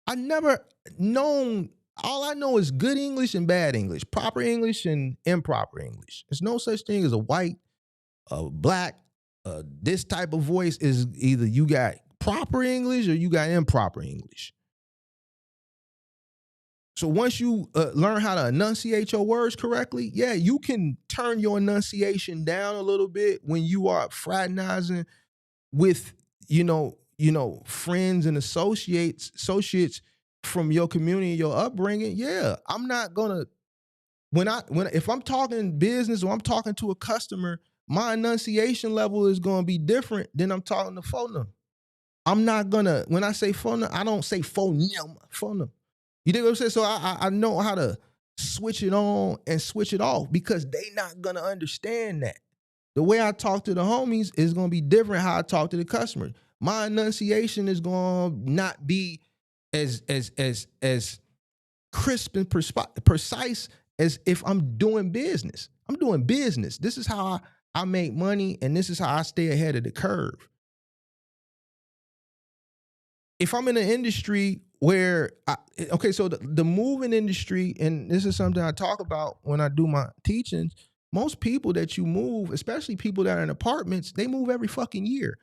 I never known. All I know is good English and bad English, proper English and improper English. There's no such thing as a white, a black. This type of voice is either you got proper English or you got improper English. So once you learn how to enunciate your words correctly, yeah, you can turn your enunciation down a little bit when you are fraternizing with, friends and associates from your community, your upbringing. Yeah, I'm not gonna if I'm talking business or I'm talking to a customer, my enunciation level is gonna be different than I'm talking to phone. I'm not gonna, when I say phone, I don't say phone. You dig what I'm saying? So I know how to switch it on and switch it off because they not gonna understand that. The way I talk to the homies is gonna be different how I talk to the customer. My enunciation is gonna not be as crisp and precise as if I'm doing business. I'm doing business. This is how I make money, and this is how I stay ahead of the curve. If I'm in an industry where, so the moving industry, and this is something I talk about when I do my teachings, most people that you move, especially people that are in apartments, they move every fucking year.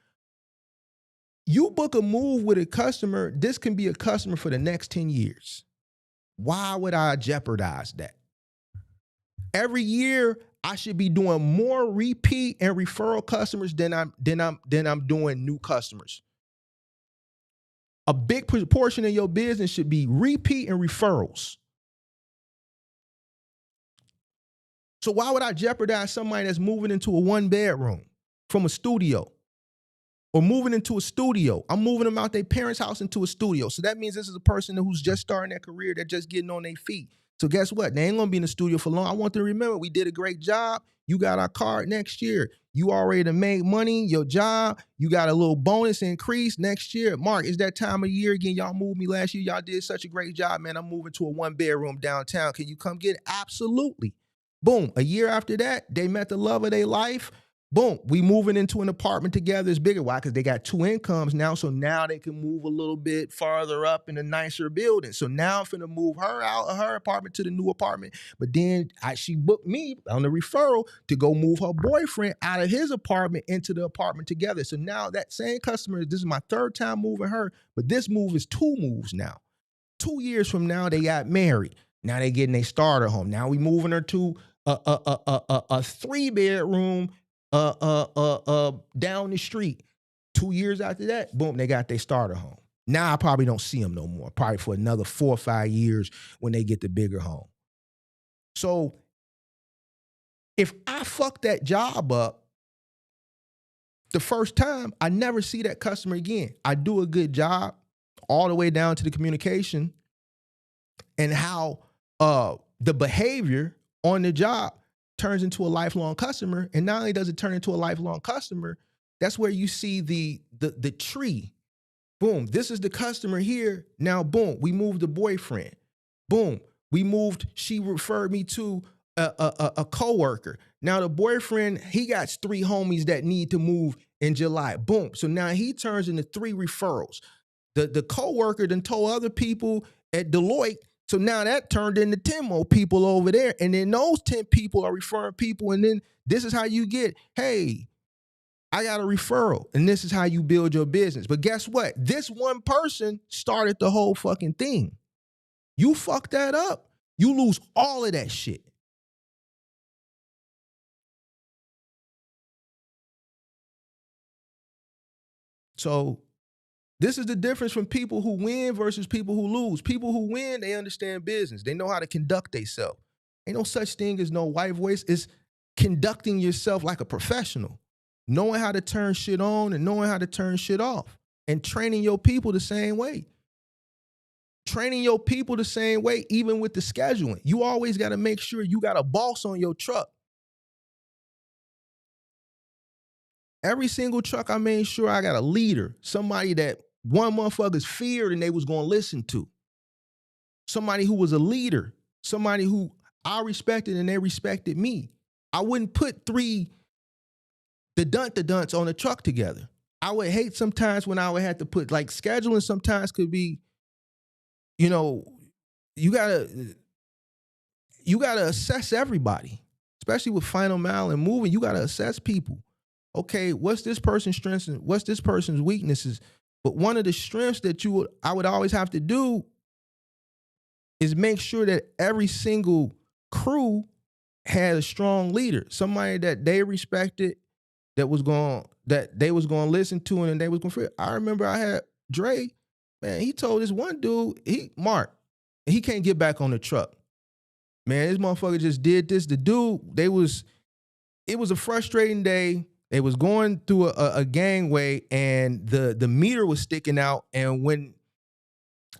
You book a move with a customer, this can be a customer for the next 10 years. Why would I jeopardize that? Every year, I should be doing more repeat and referral customers than I'm doing new customers. A big portion of your business should be repeat and referrals. So why would I jeopardize somebody that's moving into a 1-bedroom from a studio or moving into a studio? I'm moving them out their parents' house into a studio. So that means this is a person who's just starting their career. They're just getting on their feet. So guess what? They ain't gonna be in the studio for long. I want them to remember we did a great job. You got our card next year. You already done made money, your job. You got a little bonus increase next year. Mark, it's that time of year again. Y'all moved me last year. Y'all did such a great job, man. I'm moving to a 1-bedroom downtown. Can you come get it? Absolutely. Boom. A year after that, they met the love of their life. Boom, we moving into an apartment together. It's bigger. Why? Because they got 2 incomes now. So now they can move a little bit farther up in a nicer building. So now I'm finna move her out of her apartment to the new apartment. But then she booked me on the referral to go move her boyfriend out of his apartment into the apartment together. So now that same customer, this is my 3rd time moving her, but this move is 2 moves now. 2 years from now, they got married. Now they getting a starter home. Now we moving her to a 3-bedroom down the street. 2 years after that, boom, they got their starter home. Now I probably don't see them no more, probably for another 4 or 5 years when they get the bigger home. So if I fuck that job up the first time, I never see that customer again. I do a good job all the way down to the communication and how the behavior on the job turns into a lifelong customer. And not only does it turn into a lifelong customer, that's where you see the tree. Boom, this is the customer here. Now, boom, we moved the boyfriend. Boom, she referred me to a coworker. Now the boyfriend, he got 3 homies that need to move in July. Boom, so now he turns into 3 referrals. The coworker then told other people at Deloitte. So now that turned into 10 more people over there. And then those 10 people are referring people. And then this is how you get, hey, I got a referral. And this is how you build your business. But guess what? This one person started the whole fucking thing. You fuck that up, you lose all of that shit. So this is the difference from people who win versus people who lose. People who win, they understand business. They know how to conduct themselves. Ain't no such thing as no white voice. It's conducting yourself like a professional, knowing how to turn shit on and knowing how to turn shit off, and training your people the same way. Training your people the same way, even with the scheduling. You always got to make sure you got a boss on your truck. Every single truck, I made sure I got a leader, somebody that one motherfuckers feared and they was going to listen to. Somebody who was a leader, somebody who I respected and they respected me. I wouldn't put 3 the dunts on the truck together. I would hate sometimes when I would have to put, like, scheduling sometimes could be, you know, you gotta assess everybody, especially with final mile and moving. You gotta assess people. Okay, what's this person's strengths and what's this person's weaknesses? But one of the strengths that I would always have to do is make sure that every single crew had a strong leader, somebody that they respected, that they was going to listen to, and they was going to feel. I remember I had Dre, man, he told this one dude, Mark, he can't get back on the truck. Man, this motherfucker just did this. The dude, it was a frustrating day. They was going through a gangway, and the meter was sticking out. And when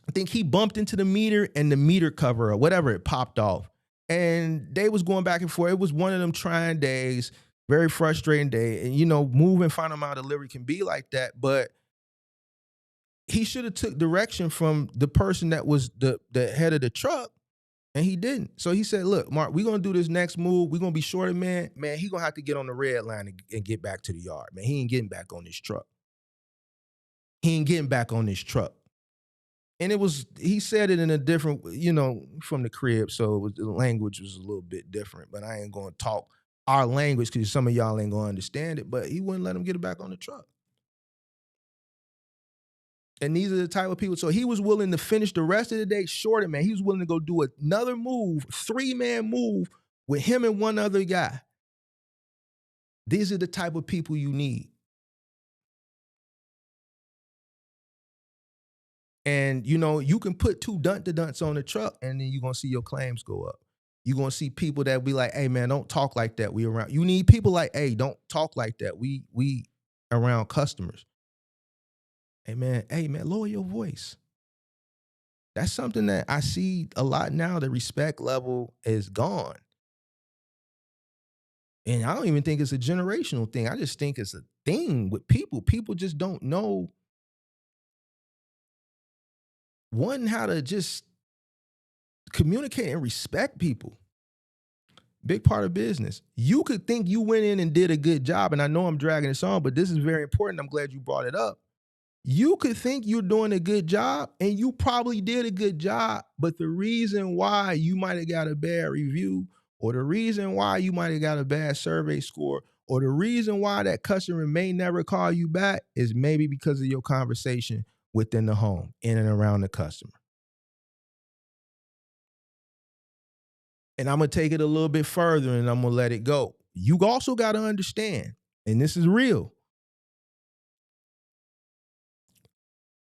I think he bumped into the meter and the meter cover or whatever, it popped off. And they was going back and forth. It was one of them trying days, very frustrating day. And, you know, moving final mile delivery can be like that. But he should have took direction from the person that was the head of the truck, and he didn't. So he said, look, Mark, we're going to do this next move. We're going to be short of man. Man, he going to have to get on the red line and get back to the yard. Man, he ain't getting back on this truck. He ain't getting back on this truck. And it was, he said it in a different, you know, from the crib. So it was, the language was a little bit different, but I ain't going to talk our language because some of y'all ain't going to understand it, but he wouldn't let him get it back on the truck. And these are the type of people. So he was willing to finish the rest of the day shorter, man. He was willing to go do another move, 3-man move with him and one other guy. These are the type of people you need. And, you know, you can put 2 dunts on the truck and then you're going to see your claims go up. You're going to see people that be like, hey, man, don't talk like that. We around. You need people like, hey, don't talk like that. We around customers. Hey, man, lower your voice. That's something that I see a lot now. The respect level is gone. And I don't even think it's a generational thing. I just think it's a thing with people. People just don't know, one, how to just communicate and respect people. Big part of business. You could think you went in and did a good job, and I know I'm dragging this on, but this is very important. I'm glad you brought it up. You could think you're doing a good job, and you probably did a good job, but the reason why you might have got a bad review, or the reason why you might have got a bad survey score, or the reason why that customer may never call you back is maybe because of your conversation within the home, in and around the customer. And I'm going to take it a little bit further and I'm going to let it go. You also got to understand, and this is real,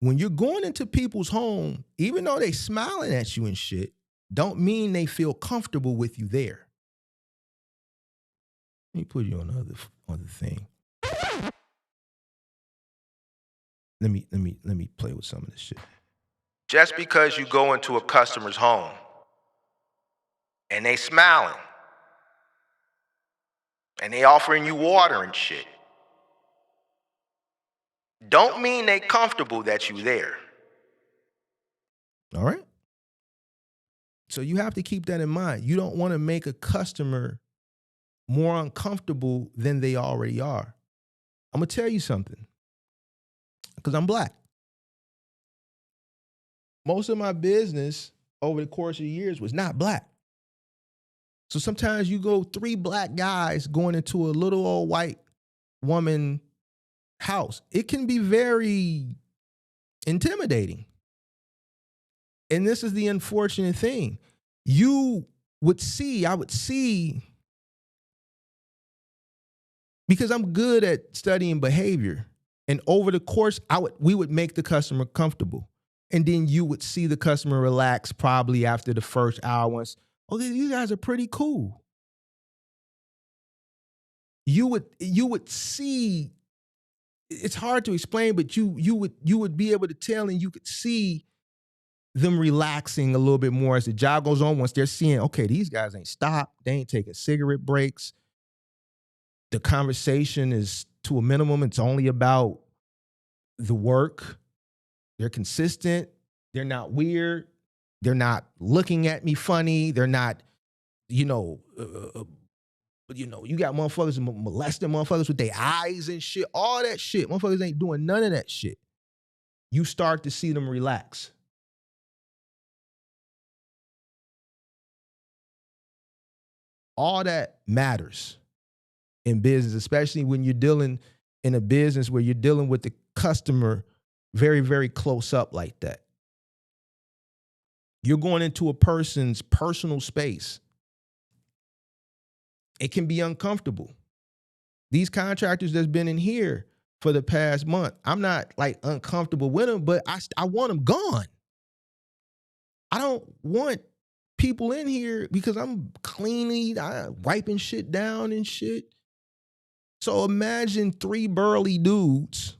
when you're going into people's home, even though they smiling at you and shit, don't mean they feel comfortable with you there. Let me put you on the other thing. Let me play with some of this shit. Just because you go into a customer's home and they smiling and they offering you water and shit, don't mean they comfortable that you there. All right? So you have to keep that in mind. You don't want to make a customer more uncomfortable than they already are. I'm going to tell you something, because I'm black. Most of my business over the course of years was not black. So sometimes you go 3 black guys going into a little old white woman house. It can be very intimidating. And this is the unfortunate thing. I would see, because I'm good at studying behavior, and over the course, we would make the customer comfortable. And then you would see the customer relax probably after the first hour once, oh, these guys are pretty cool. You would see, it's hard to explain, but you would be able to tell, and you could see them relaxing a little bit more as the job goes on, once they're seeing, okay, these guys ain't stopped, they ain't taking cigarette breaks. The conversation is to a minimum. It's only about the work. They're consistent. They're not weird. They're not looking at me funny. They're not, you got motherfuckers molesting motherfuckers with their eyes and shit. All that shit. Motherfuckers ain't doing none of that shit. You start to see them relax. All that matters in business, especially when you're dealing in a business where you're dealing with the customer very, very close up like that. You're going into a person's personal space. It can be uncomfortable. These contractors that's been in here for the past month, I'm not like uncomfortable with them, but I want them gone. I don't want people in here because I'm wiping shit down and shit. So imagine 3 burly dudes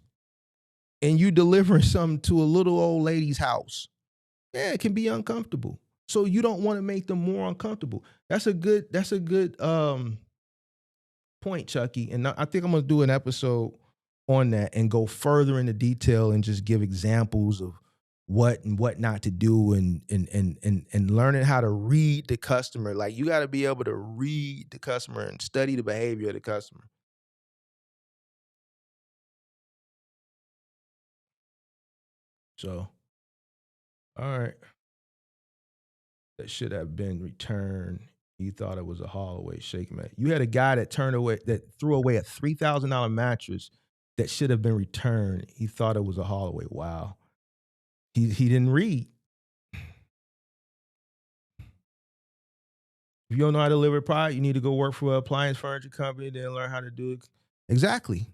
and you delivering something to a little old lady's house. Yeah, it can be uncomfortable. So you don't want to make them more uncomfortable. That's a good point, Chucky. And I think I'm gonna do an episode on that and go further into detail and just give examples of what and what not to do and learning how to read the customer. Like you got to be able to read the customer and study the behavior of the customer. So, all right. That should have been returned. He thought it was a haul away shake mat. You had a guy that threw away a $3,000 mattress that should have been returned. He thought it was a haul away. Wow. He didn't read. If you don't know how to deliver product, you need to go work for an appliance furniture company, then learn how to do it. Exactly.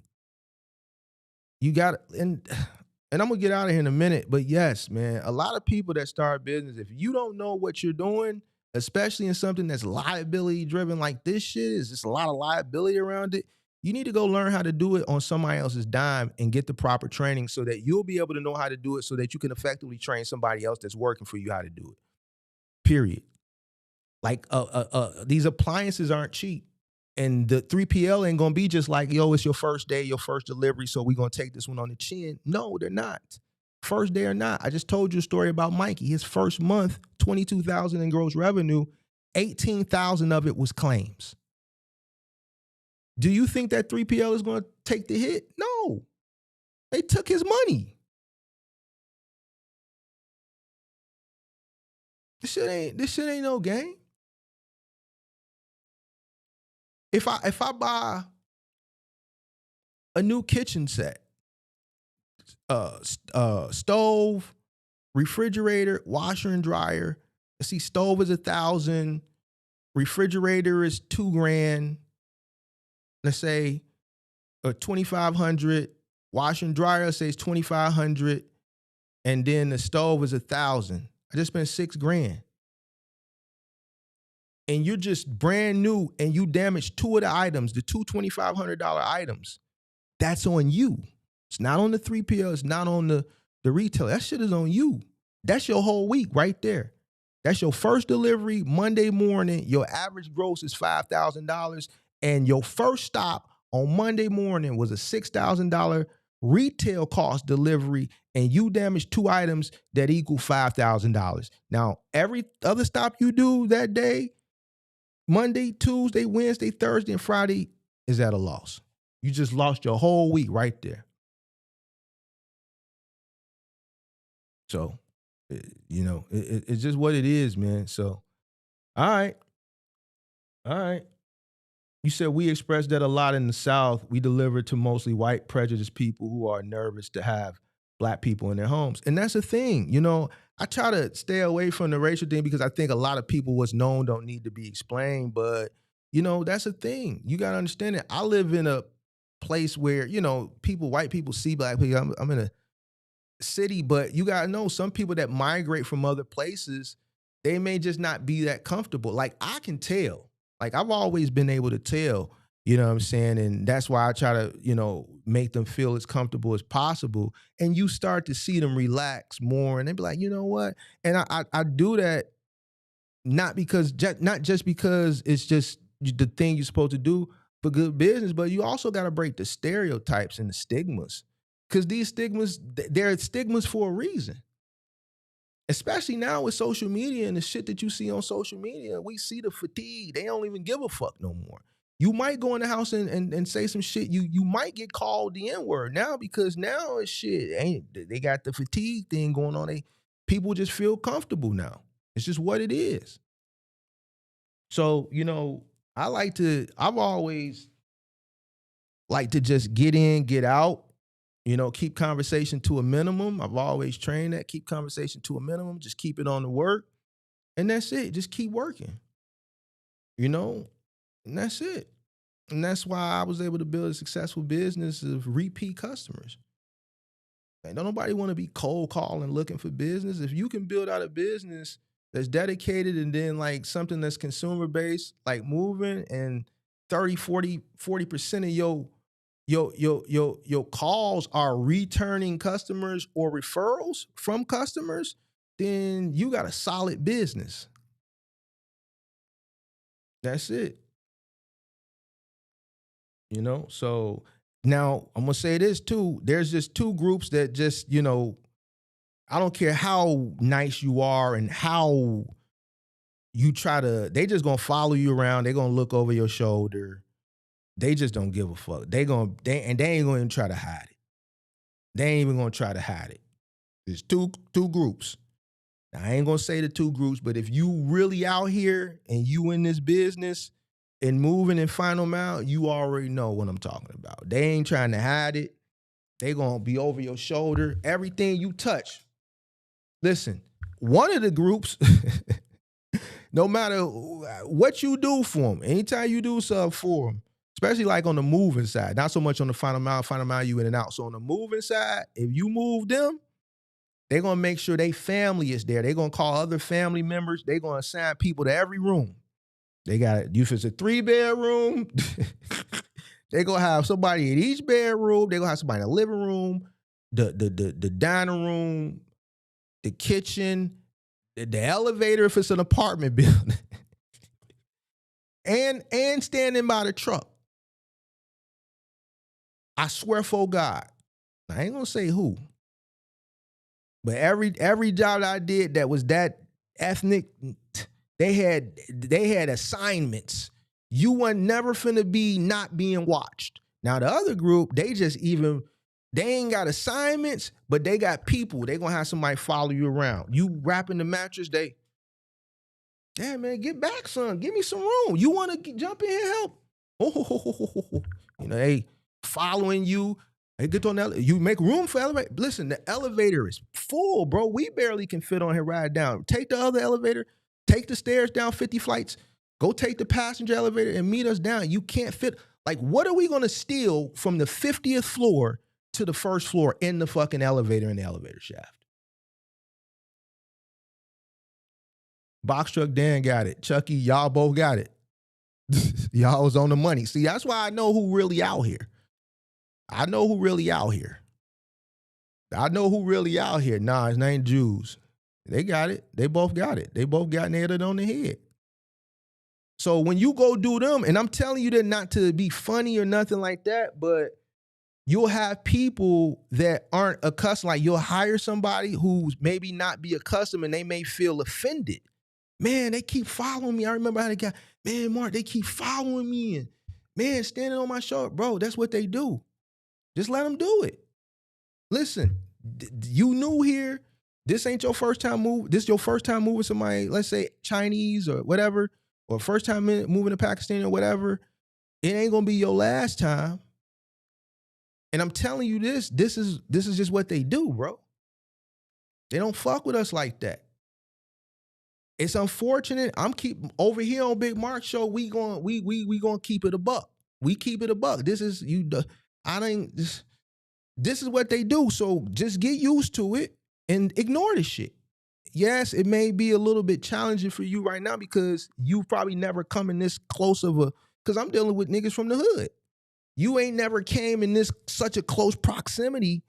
You got and I'm gonna get out of here in a minute, but yes, man, a lot of people that start business, if you don't know what you're doing, especially in something that's liability driven like this shit is just a lot of liability around it, you need to go learn how to do it on somebody else's dime and get the proper training so that you'll be able to know how to do it so that you can effectively train somebody else that's working for you how to do it. Period. Like these appliances aren't cheap. And the 3PL ain't gonna be just like, yo, it's your first day, your first delivery, so we're gonna take this one on the chin. No, they're not. First day or not. I just told you a story about Mikey. His first month, $22,000 in gross revenue, 18,000 of it was claims. Do you think that 3PL is gonna take the hit? No. They took his money. This shit ain't no game. If I buy a new kitchen set, stove, refrigerator, washer and dryer. Let's see, stove is $1,000, refrigerator is $2,000. Let's say 2,500. Washer and dryer, let's say it's 2,500, and then the stove is $1,000. I just spent $6,000. And you're just brand new and you damaged two of the items, the two $2,500 items. That's on you. It's not on the 3PL. It's not on the retailer. That shit is on you. That's your whole week right there. That's your first delivery Monday morning. Your average gross is $5,000. And your first stop on Monday morning was a $6,000 retail cost delivery. And you damaged two items that equal $5,000. Now, every other stop you do that day, Monday, Tuesday, Wednesday, Thursday, and Friday, is at a loss. You just lost your whole week right there. So, it's just what it is, man. So, all right. You said we express that a lot in the South. We deliver to mostly white prejudiced people who are nervous to have Black people in their homes. And that's the thing. I try to stay away from the racial thing because I think a lot of people what's known don't need to be explained. But, that's a thing. You got to understand it. I live in a place where, white people see Black people. I'm in a city, but you got to know some people that migrate from other places, they may just not be that comfortable. Like I can tell. Like I've always been able to tell, you know what I'm saying? And that's why I try to, make them feel as comfortable as possible. And you start to see them relax more and they be like, you know what? And I do that not just because it's just the thing you're supposed to do for good business, but you also got to break the stereotypes and the stigmas. Because these stigmas, they're stigmas for a reason. Especially now with social media and the shit that you see on social media, we see the fatigue. They don't even give a fuck no more. You might go in the house and say some shit. You might get called the N-word now because now it's shit. They got the fatigue thing going on. People just feel comfortable now. It's just what it is. So, I've always liked to just get in, get out. Keep conversation to a minimum. I've always trained that. Keep conversation to a minimum. Just keep it on the work. And that's it. Just keep working. And that's it. And that's why I was able to build a successful business of repeat customers. Don't nobody want to be cold calling looking for business. If you can build out a business that's dedicated and then like something that's consumer based, like moving, and 30, 40% of your calls are returning customers or referrals from customers, then you got a solid business. That's it. You know, so now I'm gonna say this too. There's just two groups that just, you know, I don't care how nice you are and how you try to, they just gonna follow you around. They're gonna look over your shoulder. They just don't give a fuck. They ain't gonna even try to hide it. They ain't even gonna try to hide it. There's two groups. Now, I ain't gonna say the two groups, but if you really out here and you in this business and moving in final mile, you already know what I'm talking about. They ain't trying to hide it. They gonna be over your shoulder. Everything you touch. Listen, one of the groups, no matter what you do for them, anytime you do something for them, especially like on the moving side, not so much on the final mile you in and out. So on the moving side, if you move them, they're going to make sure they family is there. They're going to call other family members. They're going to assign people to every room. They got it. If it's a 3-bedroom, they're going to have somebody in each bedroom. They're going to have somebody in the living room, the dining room, the kitchen, the elevator if it's an apartment building, and standing by the truck. I swear for God, I ain't going to say who. But every job that I did that was that ethnic, they had assignments. You were never finna be not being watched. Now the other group, they ain't got assignments, but they got people. They gonna have somebody follow you around. You wrapping the mattress, yeah, man, get back, son. Give me some room. You wanna jump in and help? You know, they following you. Hey, get on that. You make room for elevator. Listen, the elevator is full, bro. We barely can fit on here right down. Take the other elevator, take the stairs down 50 flights, go take the passenger elevator and meet us down. You can't fit. Like, what are we going to steal from the 50th floor to the first floor in the fucking elevator in the elevator shaft? Box Truck Dan got it. Chucky, y'all both got it. Y'all was on the money. See, that's why I know who really out here. I know who really out here. Nah, his name Jews. They got it. They both got it. They both got nailed on the head. So when you go do them, and I'm telling you that not to be funny or nothing like that, but you'll have people that aren't accustomed. Like you'll hire somebody who's maybe not be accustomed and they may feel offended. Man, they keep following me. I remember how they got, man, Mark, they keep following me and man, standing on my shoulder. Bro, that's what they do. Just let them do it. Listen, you new here. This ain't your first time move. This is your first time moving somebody, let's say Chinese or whatever, or first time moving to Pakistan or whatever. It ain't gonna be your last time. And I'm telling you this is just what they do, bro. They don't fuck with us like that. It's unfortunate. Over here on Big Mark Show. We gonna keep it a buck. We keep it a buck. This is this is what they do. So just get used to it and ignore the shit. Yes, it may be a little bit challenging for you right now because you probably never come in this close of because I'm dealing with niggas from the hood. You ain't never came in such a close proximity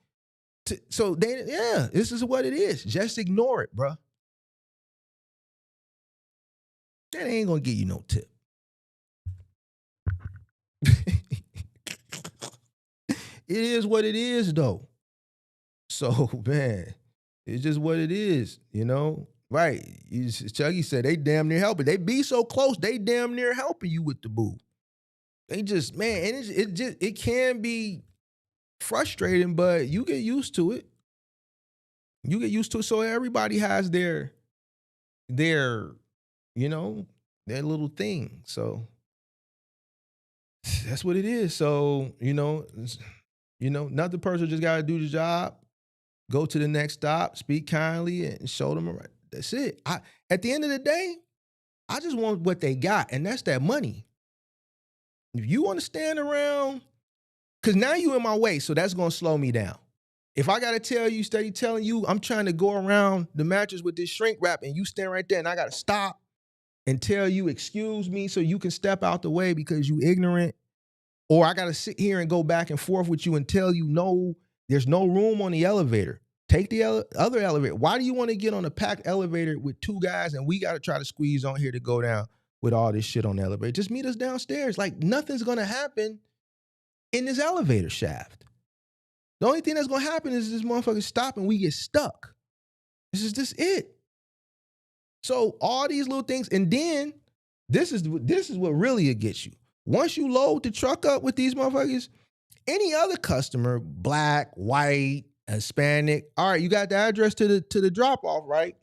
so this is what it is. Just ignore it, bro. That ain't gonna get you no tip. It is what it is, though. So, man, it's just what it is, you know? Right. Chucky said they damn near helping. They be so close, they damn near helping you with the boo. They just, man, and it can be frustrating, but you get used to it. You get used to it. So everybody has their you know, their little thing. So that's what it is. So, you know, another person just got to do the job, go to the next stop, speak kindly, and show them around. That's it. At the end of the day, I just want what they got, and that's that money. If you want to stand around, because now you in my way, so that's going to slow me down. If I got to tell you, steady telling you, I'm trying to go around the mattress with this shrink wrap, and you stand right there, and I got to stop and tell you, excuse me, so you can step out the way because you ignorant, or I got to sit here and go back and forth with you and tell you, no, there's no room on the elevator. Take the other elevator. Why do you want to get on a packed elevator with 2 guys and we got to try to squeeze on here to go down with all this shit on the elevator? Just meet us downstairs. Like, nothing's going to happen in this elevator shaft. The only thing that's going to happen is this motherfucker stop and we get stuck. This is just it. So all these little things, and then this is what really gets you. Once you load the truck up with these motherfuckers, any other customer, black, white, Hispanic, all right, you got the address to the drop-off, right?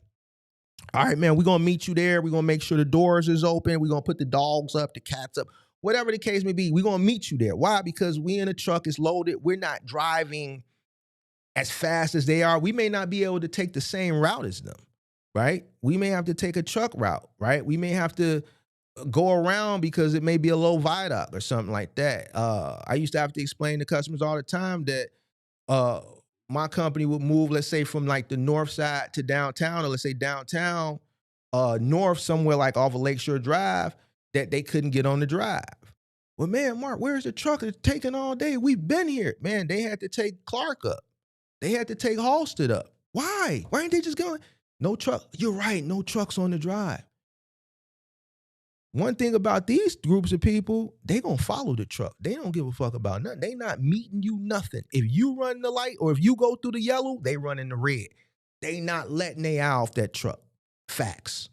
All right, man, we're going to meet you there. We're going to make sure the doors is open. We're going to put the dogs up, the cats up, whatever the case may be. We're going to meet you there. Why? Because we in a truck, it's loaded. We're not driving as fast as they are. We may not be able to take the same route as them, right? We may have to take a truck route, right? We may have to go around because it may be a low viaduct or something like that. I used to have to explain to customers all the time that my company would move, let's say, from like the north side to downtown, or let's say downtown north somewhere like off of Lakeshore Drive, that they couldn't get on the drive. Well, man, Mark, where's the truck? It's taking all day. We've been here. Man, they had to take Clark up. They had to take Halstead up. Why? Why ain't they just going? No truck. You're right. No trucks on the drive. One thing about these groups of people, they gonna follow the truck. They don't give a fuck about nothing. They not meeting you nothing. If you run the light or if you go through the yellow, they run in the red. They not letting they eye off that truck. Facts.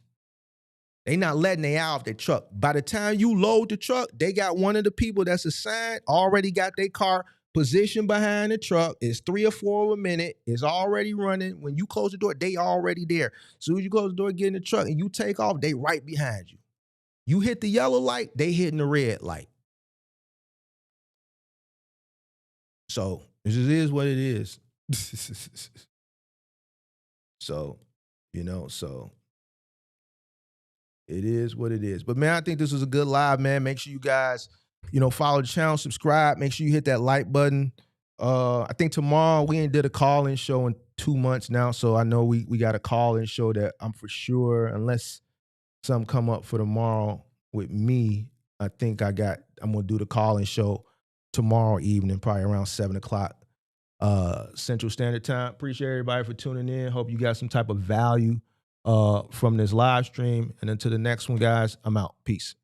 They not letting they eye off that truck. By the time you load the truck, they got one of the people that's assigned, already got their car positioned behind the truck. It's 3 or 4 a minute. It's already running. When you close the door, they already there. As soon as you close the door, get in the truck, and you take off, they right behind you. You hit the yellow light, they hitting the red light. So it just is what it is. So, so it is what it is. But man, I think this was a good live, man. Make sure you guys, follow the channel, subscribe. Make sure you hit that like button. I think tomorrow we ain't did a call-in show in 2 months now. So I know we got a call-in show that I'm for sure, unless something come up for tomorrow with me, I think I'm gonna do the call-in show tomorrow evening, probably around 7:00 Central Standard Time. Appreciate everybody for tuning in. Hope you got some type of value from this live stream. And until the next one, guys, I'm out. Peace.